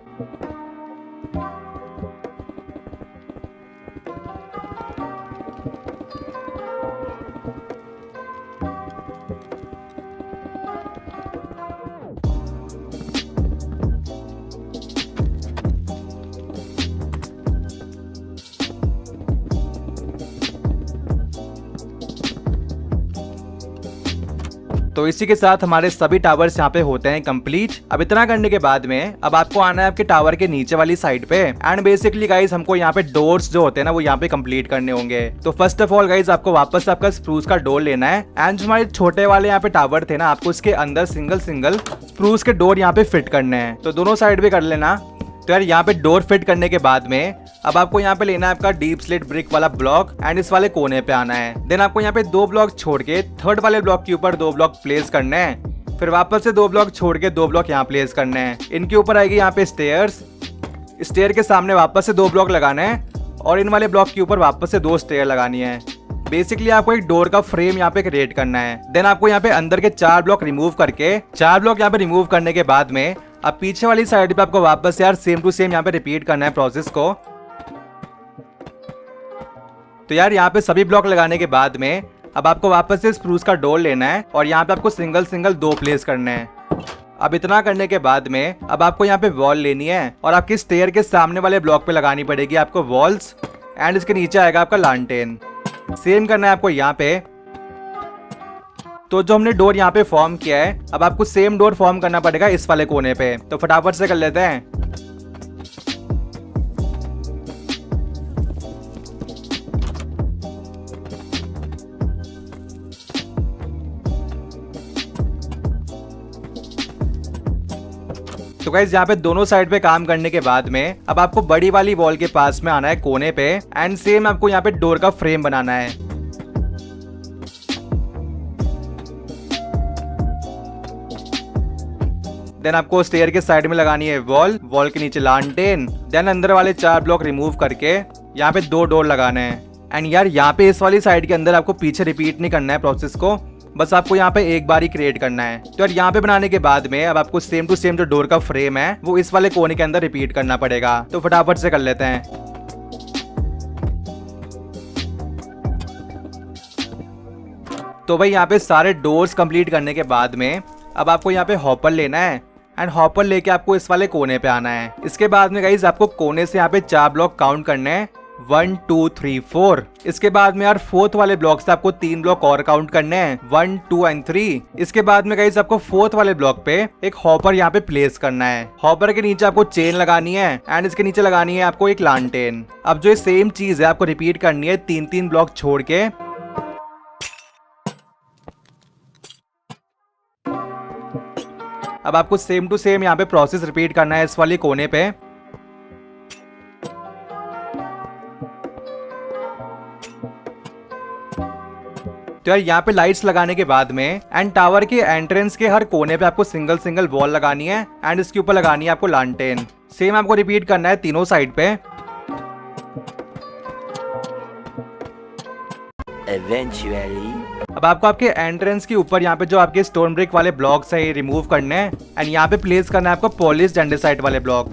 तो इसी के साथ हमारे सभी टावर्स यहाँ पे होते हैं कंप्लीट। अब इतना करने के बाद में अब आपको आना है आपके टावर के नीचे वाली साइड पे एंड बेसिकली गाइज हमको यहाँ पे डोर्स जो होते हैं ना वो यहाँ पे कंप्लीट करने होंगे। तो फर्स्ट ऑफ ऑल गाइज आपको वापस आपका स्प्रूस का डोर लेना है एंड जो हमारे छोटे वाले यहाँ पे टावर थे ना आपको इसके अंदर सिंगल स्प्रूस के डोर यहाँ पे फिट करने हैं। तो दोनों साइड पे कर लेना। तो यार यहाँ पे डोर फिट करने के बाद में अब आपको यहाँ पे लेना है आपका डीप स्लेट ब्रिक वाला ब्लॉक एंड इस वाले कोने पे आना है। देन आपको यहाँ पे 2 ब्लॉक छोड़ के थर्ड वाले ब्लॉक के ऊपर 2 ब्लॉक प्लेस करने हैं। फिर वापस से 2 ब्लॉक छोड़ के 2 ब्लॉक यहाँ प्लेस करने हैं। इनके ऊपर आएगी यहाँ पे स्टेयर्स। स्टेयर के सामने वापस से 2 ब्लॉक लगाने हैं और इन वाले ब्लॉक के ऊपर वापस से 2 स्टेयर लगानी है। बेसिकली आपको एक डोर का फ्रेम यहाँ पे क्रिएट करना है। देन आपको यहाँ पे अंदर के 4 ब्लॉक रिमूव करके 4 ब्लॉक यहाँ पे रिमूव करने के बाद में अब पीछे वाली साइड पे आपको वापस यार सेम टू सेम यहाँ पे रिपीट करना है प्रोसेस को। तो यार यहाँ पे सभी ब्लॉक लगाने के बाद में अब आपको वापस से स्प्रूस का डोर लेना है और यहाँ पे आपको सिंगल 2 प्लेस करने हैं। अब इतना करने के बाद में अब आपको यहाँ पे वॉल लेनी है और आपकी स्टेयर के सामने वाले ब्लॉक पे लगानी पड़ेगी आपको वॉल्स एंड इसके नीचे आएगा आपका लालटेन। सेम करना है आपको यहाँ पे। तो जो हमने डोर यहाँ पे फॉर्म किया है अब आपको सेम डोर फॉर्म करना पड़ेगा इस वाले कोने पे। तो फटाफट से कर लेते हैं। तो गाइस यहाँ पे दोनों साइड पे काम करने के बाद में अब आपको बड़ी वाली वॉल के पास में आना है कोने पे एंड सेम आपको यहाँ पे डोर का फ्रेम बनाना है। देन आपको स्टेयर के साइड में लगानी है वॉल के नीचे लालटेन। देन अंदर वाले 4 ब्लॉक रिमूव करके यहाँ पे 2 डोर लगाने हैं। एंड यार यहाँ पे इस वाली साइड के अंदर आपको पीछे रिपीट नहीं करना है प्रोसेस को, बस आपको यहाँ पे एक बार ही क्रिएट करना है। तो यार यहाँ पे बनाने के बाद में अब आपको सेम टू सेम जो डोर का फ्रेम है वो इस वाले कोने के अंदर रिपीट करना पड़ेगा। तो फटाफट से कर लेते हैं। तो भाई यहाँ पे सारे डोर्स कंप्लीट करने के बाद में अब आपको यहाँ पे हॉपर लेना है एंड हॉपर लेके आपको इस वाले कोने पे आना है। इसके बाद में गाइस आपको कोने से यहाँ पे 4 ब्लॉक काउंट करने हैं 1 2 3 4। इसके बाद में यार 4th वाले ब्लॉक से आपको 3 ब्लॉक और काउंट करने हैं 1 2 एंड 3। इसके बाद में गाइस आपको 4th वाले ब्लॉक पे एक हॉपर यहाँ पे प्लेस करना है। हॉपर के नीचे आपको चेन लगानी है एंड इसके नीचे लगानी है आपको एक लालटेन। अब जो ये सेम चीज है आपको रिपीट करनी है 3 ब्लॉक छोड़ के। अब आपको सेम टू सेम यहाँ पे प्रोसेस रिपीट करना है इस वाले कोने पे। तो यार यहाँ पे लाइट्स लगाने के बाद में एंड टावर के एंट्रेंस के हर कोने पे आपको सिंगल वॉल लगानी है एंड इसके ऊपर लगानी है आपको लालटेन। सेम आपको रिपीट करना है तीनों साइड पे। Eventually. अब आपको आपके एंट्रेंस के ऊपर यहाँ पे जो आपके स्टोन ब्रिक वाले ब्लॉक्स है ये रिमूव करने हैं एंड यहाँ पे प्लेस करना है आपको पॉलिश एंडेसाइट वाले ब्लॉक।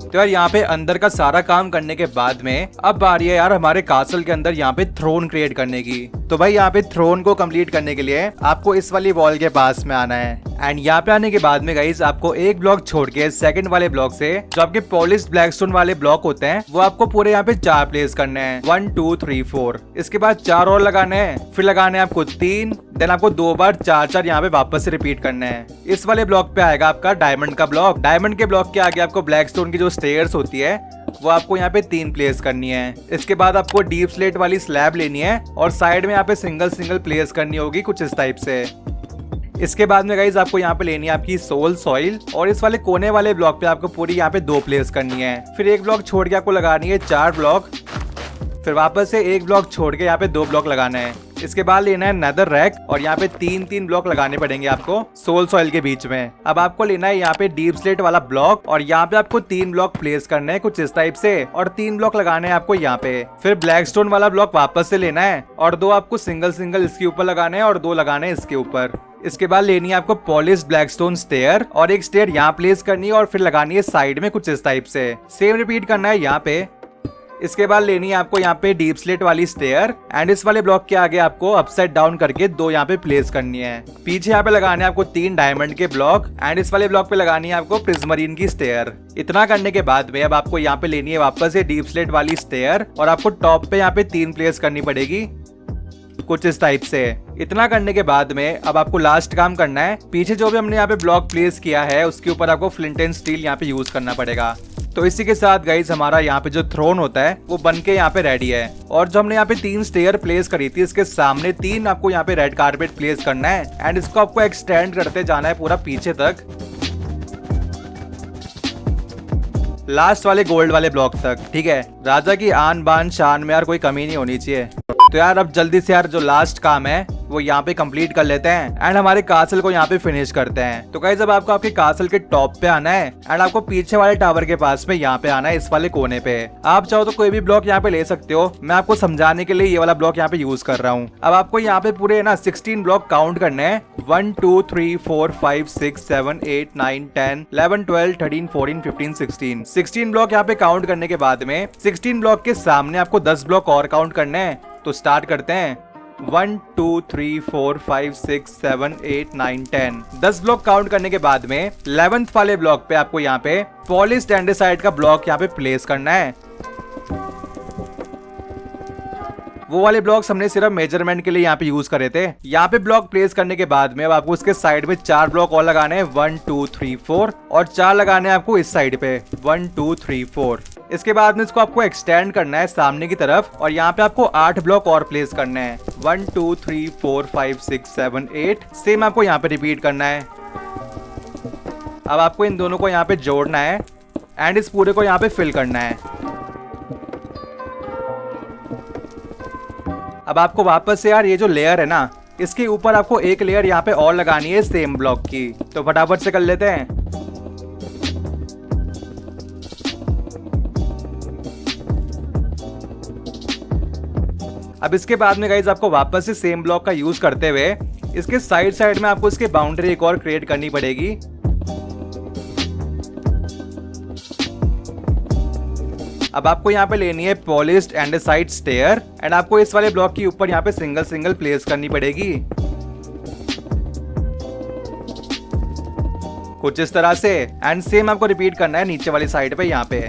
तो यार यहाँ पे अंदर का सारा काम करने के बाद में अब बारी है यार हमारे कासल के अंदर यहाँ पे थ्रोन क्रिएट करने की। तो भाई यहाँ पे थ्रोन को कंप्लीट करने के लिए आपको इस वाली वॉल के पास में आना है एंड यहाँ पे आने के बाद में गाइस आपको एक ब्लॉक छोड़ के सेकंड वाले ब्लॉक से जो आपके पॉलिश ब्लैकस्टोन वाले ब्लॉक होते हैं वो आपको पूरे यहाँ पे 4 प्लेस करने हैं 1 2 3 4। इसके बाद 4 और लगाने हैं, फिर लगाने हैं आपको 3। देन आपको 2 बार 4 यहाँ पे वापस से रिपीट करने हैं। इस वाले ब्लॉक पे आएगा आपका डायमंड का ब्लॉक। डायमंड के ब्लॉक के आगे आपको ब्लैकस्टोन की जो स्टेयर्स होती है वो आपको यहाँ पे 3 प्लेस करनी है। इसके बाद आपको डीप स्लेट वाली स्लैब लेनी है और साइड में यहाँ पे सिंगल प्लेस करनी होगी कुछ इस टाइप से। इसके बाद में गाइज आपको यहाँ पे लेनी है आपकी सोल सॉइल और इस वाले कोने वाले ब्लॉक पे आपको पूरी यहाँ पे 2 प्लेस करनी है। फिर एक ब्लॉक छोड़ के आपको लगानी है 4 ब्लॉक, फिर वापस से एक ब्लॉक छोड़ के यहाँ पे 2 ब्लॉक लगाना है। इसके बाद लेना है नेदर रैक और यहाँ पे 3 ब्लॉक लगाने पड़ेंगे आपको सोल सॉइल के बीच में। अब आपको लेना है यहाँ पे डीप स्लेट वाला ब्लॉक और यहाँ पे आपको 3 ब्लॉक प्लेस करने हैं कुछ इस टाइप से और 3 ब्लॉक लगाने हैं आपको यहाँ पे। फिर ब्लैकस्टोन वाला ब्लॉक वापस से लेना है और 2 आपको सिंगल इसके ऊपर लगाने हैं और 2 लगाने हैं इसके ऊपर। इसके बाद लेनी है आपको पॉलिश ब्लैकस्टोन स्टेयर और एक स्टेयर यहाँ प्लेस करनी है और फिर लगानी है साइड में कुछ इस टाइप से। सेम रिपीट करना है यहाँ पे। इसके बाद लेनी है आपको यहाँ पे डीप स्लेट वाली स्टेयर एंड इस वाले ब्लॉक के आगे आपको अपसाइड डाउन करके 2 यहाँ पे प्लेस करनी है। पीछे यहाँ पे लगाने हैं आपको 3 डायमंड के ब्लॉक एंड इस वाले ब्लॉक पे लगानी है आपको प्रिज्मरीन की स्टेयर। इतना करने के बाद में अब आपको यहाँ पे लेनी है वापस से डीप स्लेट वाली स्टेयर और आपको टॉप पे यहाँ पे 3 प्लेस करनी पड़ेगी कुछ इस टाइप से। इतना करने के बाद में अब आपको लास्ट काम करना है, पीछे जो भी हमने यहाँ पे ब्लॉक प्लेस किया है उसके ऊपर आपको फ्लिंट एंड स्टील यहाँ पे यूज करना पड़ेगा। तो इसी के साथ गाइज हमारा यहाँ पे जो थ्रोन होता है वो बन के यहाँ पे रेडी है। और जो हमने यहाँ पे 3 स्टेयर प्लेस करी थी इसके सामने 3 आपको यहाँ पे रेड कारपेट प्लेस करना है एंड इसको आपको एक्सटेंड करते जाना है पूरा पीछे तक, लास्ट वाले गोल्ड वाले ब्लॉक तक। ठीक है, राजा की आन बान शान में यार कोई कमी नहीं होनी चाहिए। तो यार अब जल्दी से यार जो लास्ट काम है वो यहाँ पे कंप्लीट कर लेते हैं एंड हमारे कासल को यहाँ पे फिनिश करते हैं। तो गाइस अब आपको आपके कासल के टॉप पे आना है एंड आपको पीछे वाले टावर के पास में यहाँ पे आना है, इस वाले कोने पे। आप चाहो तो कोई भी ब्लॉक यहाँ पे ले सकते हो, मैं आपको समझाने के लिए ये वाला ब्लॉक यहाँ पे यूज कर रहा हूँ। अब आपको यहाँ पे पूरे ना 16 ब्लॉक काउंट करने हैं, 1 2 3 4 5 6 7 8 9 10 11 12 13 14 15 16 16 ब्लॉक यहाँ पे काउंट करने के बाद में 16 ब्लॉक के सामने आपको 10 ब्लॉक और काउंट करने हैं। तो स्टार्ट करते हैं, 1 2 3 4 5 6 7 8 9 10 10 ब्लॉक काउंट करने के बाद में 11th वाले ब्लॉक पे आपको यहाँ पे पॉलिश्ड एंडेसाइट का ब्लॉक यहाँ पे प्लेस करना है। वो वाले ब्लॉक्स हमने सिर्फ मेजरमेंट के लिए यहाँ पे यूज करे थे। यहाँ पे ब्लॉक प्लेस करने के बाद में अब आपको उसके साइड में 4 ब्लॉक और लगाने हैं, 1 2 3 4 और 4 लगाने हैं आपको इस साइड पे 1 2 3 4। इसके बाद में इसको आपको एक्सटेंड करना है सामने की तरफ और यहाँ पे आपको 8 ब्लॉक और प्लेस करने हैं, 1 2 3 4 5 6 7 8। सेम आपको यहाँ पे रिपीट करना है। अब आपको इन दोनों को यहाँ पे जोड़ना है एंड इस पूरे को यहाँ पे फिल करना है। अब आपको वापस से यार ये जो लेयर है ना इसके ऊपर आपको एक लेयर यहाँ पे और लगानी है सेम ब्लॉक की। तो फटाफट से कर लेते हैं। अब इसके बाद में गाइज आपको वापस से सेम ब्लॉक का यूज करते हुए इसके साइड साइड में आपको इसके बाउंड्री एक और क्रिएट करनी पड़ेगी। अब आपको यहाँ पे लेनी है पॉलिश्ड एंडेसाइट स्टेयर एंड आपको इस वाले ब्लॉक के ऊपर यहाँ पे सिंगल सिंगल प्लेस करनी पड़ेगी कुछ इस तरह से। एंड सेम आपको रिपीट करना है नीचे वाली साइड पे यहाँ पे।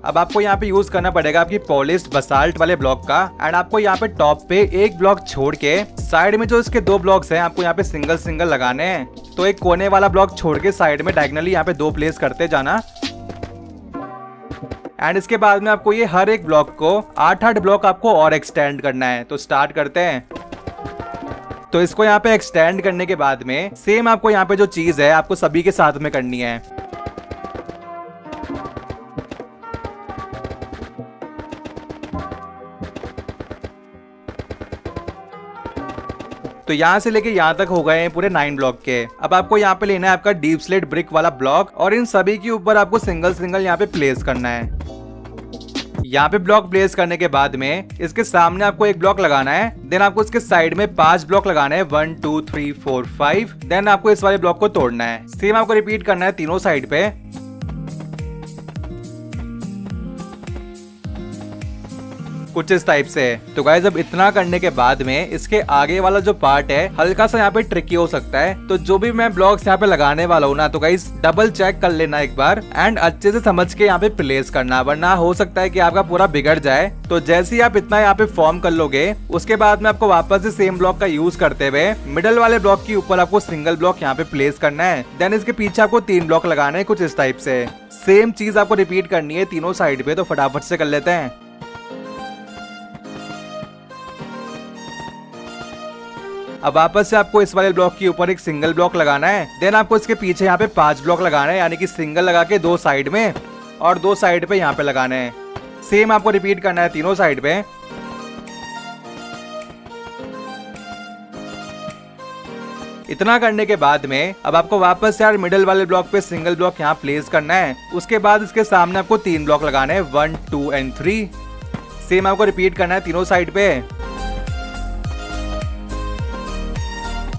अब आपको यहाँ पे यूज करना पड़ेगा आपकी पॉलिश्ड बसाल्ट वाले ब्लॉक का एंड आपको यहाँ पे टॉप पे एक ब्लॉक छोड़ के साइड में जो इसके 2 ब्लॉक्स हैं आपको यहाँ पे सिंगल सिंगल लगाने हैं। तो एक कोने वाला ब्लॉक छोड़ के साइड में डायगोनली यहाँ पे 2 प्लेस करते जाना एंड इसके बाद में आपको ये हर एक ब्लॉक को 8-8 ब्लॉक आपको और एक्सटेंड करना है। तो स्टार्ट करते हैं। तो इसको यहाँ पे एक्सटेंड करने के बाद में सेम आपको यहाँ पे जो चीज है आपको सभी के साथ में करनी है। तो यहाँ से लेके यहाँ तक हो गए हैं पूरे 9 ब्लॉक के। अब आपको यहाँ पे लेना है आपका डीप स्लेट ब्रिक वाला ब्लॉक और इन सभी के ऊपर आपको सिंगल सिंगल यहाँ पे प्लेस करना है। यहाँ पे ब्लॉक प्लेस करने के बाद में इसके सामने आपको एक ब्लॉक लगाना है, देन आपको इसके साइड में 5 ब्लॉक लगाना है, 1 2 3 4 5। देन आपको इस वाले ब्लॉक को तोड़ना है। सेम आपको रिपीट करना है तीनों साइड पे। कुछ इस टाइप से। तो गाइस अब इतना करने के बाद में इसके आगे वाला जो पार्ट है हल्का सा यहाँ पे ट्रिकी हो सकता है। तो जो भी मैं ब्लॉक्स यहाँ पे लगाने वाला हूँ ना तो गाइस डबल चेक कर लेना एक बार एंड अच्छे से समझ के यहाँ पे प्लेस करना, वरना हो सकता है कि आपका पूरा बिगड़ जाए। तो जैसे ही आप इतना यहाँ पे फॉर्म कर लोगे उसके बाद में आपको वापस से सेम ब्लॉक का यूज करते हुए मिडल वाले ब्लॉक के ऊपर आपको सिंगल ब्लॉक यहाँ पे प्लेस करना है। देन इसके पीछे आपको 3 ब्लॉक लगाने हैं कुछ इस टाइप से। सेम चीज आपको रिपीट करनी है तीनों साइड पे। तो फटाफट से कर लेते हैं। अब वापस से आपको इस वाले ब्लॉक के ऊपर एक सिंगल ब्लॉक लगाना है। देन आपको इसके पीछे यहाँ पे 5 ब्लॉक लगाना है, यानी कि सिंगल लगा के 2 साइड में और 2 साइड पे यहाँ पे लगाने हैं। सेम आपको रिपीट करना है तीनों साइड पे। इतना करने के बाद में अब आपको वापस से यार मिडिल वाले ब्लॉक पे सिंगल ब्लॉक यहाँ प्लेस करना है। उसके बाद इसके सामने आपको 3 ब्लॉक लगाने हैं, 1 2 एंड 3। सेम आपको रिपीट करना है तीनों साइड पे।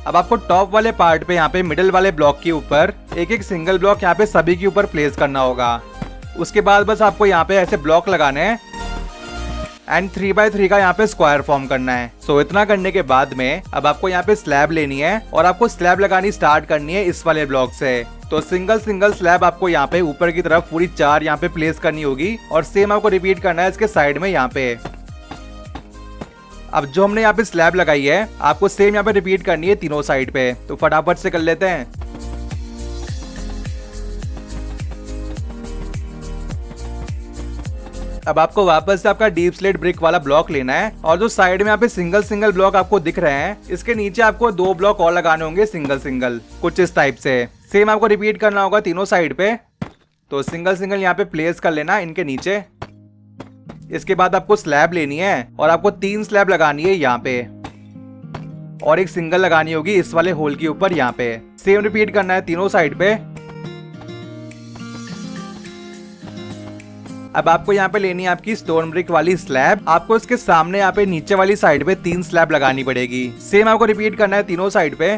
अब आपको टॉप वाले पार्ट पे यहाँ पे मिडिल वाले ब्लॉक के ऊपर एक एक सिंगल ब्लॉक यहाँ पे सभी के ऊपर प्लेस करना होगा। उसके बाद बस आपको यहाँ पे ऐसे ब्लॉक लगाने हैं एंड 3x3 का यहाँ पे स्क्वायर फॉर्म करना है। सो इतना करने के बाद में अब आपको यहाँ पे स्लैब लेनी है और आपको स्लैब लगानी स्टार्ट करनी है इस वाले ब्लॉक से। तो सिंगल स्लैब आपको यहाँ पे ऊपर की तरफ पूरी 4 यहाँ पे प्लेस करनी होगी और सेम आपको रिपीट करना है इसके साइड में यहाँ पे। अब जो हमने यहाँ पे स्लैब लगाई है आपको सेम यहाँ पे रिपीट करनी है तीनों साइड पे। तो फटाफट से कर लेते हैं। अब आपको वापस से आपका डीप स्लेट ब्रिक वाला ब्लॉक लेना है और जो साइड में यहाँ पे सिंगल ब्लॉक आपको दिख रहे हैं इसके नीचे आपको 2 ब्लॉक और लगाने होंगे सिंगल कुछ इस टाइप से। सेम आपको रिपीट करना होगा तीनों साइड पे। तो सिंगल यहाँ पे प्लेस कर लेना इनके नीचे। इसके बाद आपको स्लैब लेनी है और आपको 3 स्लैब लगानी है यहाँ पे और एक सिंगल लगानी होगी इस वाले होल के ऊपर यहाँ पे। सेम रिपीट करना है तीनों साइड पे। अब आपको यहाँ पे लेनी है आपकी स्टोन ब्रिक वाली स्लैब। आपको इसके सामने यहाँ पे नीचे वाली साइड पे 3 स्लैब लगानी पड़ेगी। सेम आपको रिपीट करना है तीनों साइड पे।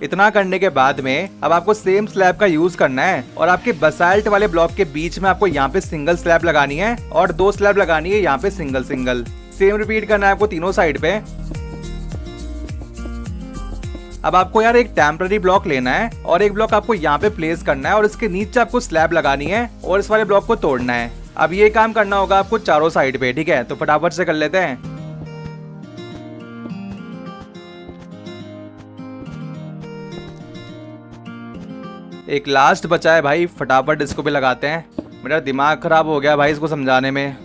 इतना करने के बाद में अब आपको सेम स्लैब का यूज करना है और आपके बसाल्ट वाले ब्लॉक के बीच में आपको यहाँ पे सिंगल स्लैब लगानी है और 2 स्लैब लगानी है यहाँ पे सिंगल। सेम रिपीट करना है आपको तीनों साइड पे। अब आपको यार एक टेम्पररी ब्लॉक लेना है और एक ब्लॉक आपको यहाँ पे प्लेस करना है और इसके नीचे आपको स्लैब लगानी है और इस वाले ब्लॉक को तोड़ना है। अब ये काम करना होगा आपको चारों साइड पे, ठीक है। तो फटाफट से कर लेते हैं। एक लास्ट बचा है भाई, फटाफट इसको भी लगाते हैं। मेरा दिमाग खराब हो गया भाई इसको समझाने में।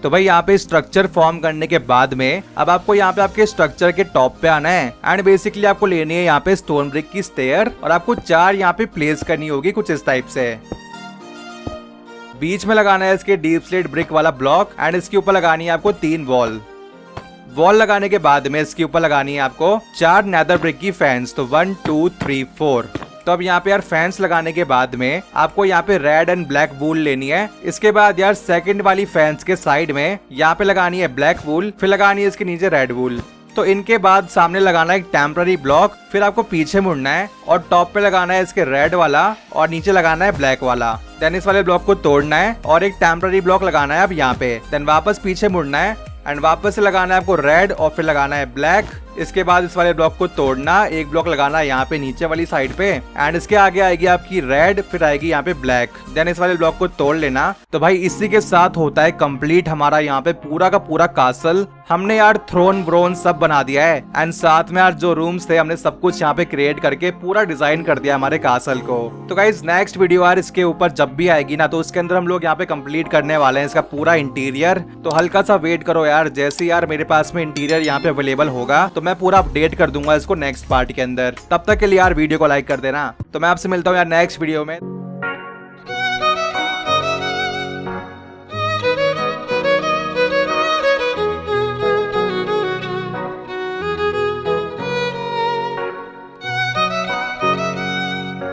तो भाई यहाँ पे स्ट्रक्चर फॉर्म करने के बाद में अब आपको यहाँ पे आपके स्ट्रक्चर के टॉप पे आना है एंड बेसिकली आपको लेनी है यहाँ पे स्टोन ब्रिक की स्टेयर और आपको 4 यहाँ पे प्लेस करनी होगी कुछ इस टाइप से। बीच में लगाना है इसके डीप स्लेट ब्रिक वाला ब्लॉक एंड इसके ऊपर लगानी है आपको 3 वॉल लगाने के बाद में इसके ऊपर लगानी है आपको 4 नेदर ब्रिक की फैंस। तो 1 2 3 4। तो अब यहाँ पे यार फैंस लगाने के बाद में आपको यहाँ पे रेड एंड ब्लैक वूल लेनी है। इसके बाद यार सेकंड वाली फैंस के साइड में यहाँ पे लगानी है ब्लैक वूल, फिर लगानी है इसके नीचे रेड वूल। तो इनके बाद सामने लगाना है एक टेम्पररी ब्लॉक, फिर आपको पीछे मुड़ना है और टॉप पे लगाना है इसके रेड वाला और नीचे लगाना है ब्लैक वाला। देन इस वाले ब्लॉक को तोड़ना है और एक टेम्पररी ब्लॉक लगाना है अब यहाँ पे। देन वापस पीछे मुड़ना है एंड वापस से लगाना है आपको रेड और फिर लगाना है ब्लैक। इसके बाद इस वाले ब्लॉक को तोड़ना, एक ब्लॉक लगाना है यहाँ पे नीचे वाली साइड पे एंड इसके आगे आएगी आपकी रेड, फिर आएगी यहाँ पे ब्लैक। देन इस वाले ब्लॉक को तोड़ लेना। तो भाई इसी के साथ होता है कंप्लीट हमारा यहाँ पे पूरा का पूरा कासल। हमने यार थ्रोन ब्रोन सब बना दिया है एंड साथ में यार जो रूम्स थे हमने सब कुछ यहाँ पे क्रिएट करके पूरा डिजाइन कर दिया हमारे कासल को। तो गाइस नेक्स्ट वीडियो यार इसके ऊपर जब भी आएगी ना तो उसके अंदर हम लोग यहाँ पे कंप्लीट करने वाले हैं इसका पूरा इंटीरियर। तो हल्का सा वेट करो यार, जैसे यार मेरे पास में इंटीरियर यहाँ पे अवेलेबल होगा तो मैं पूरा अपडेट कर दूंगा इसको नेक्स्ट पार्ट के अंदर। तब तक के लिए यार वीडियो को लाइक कर देना। तो मैं आपसे मिलता हूँ यार नेक्स्ट वीडियो में।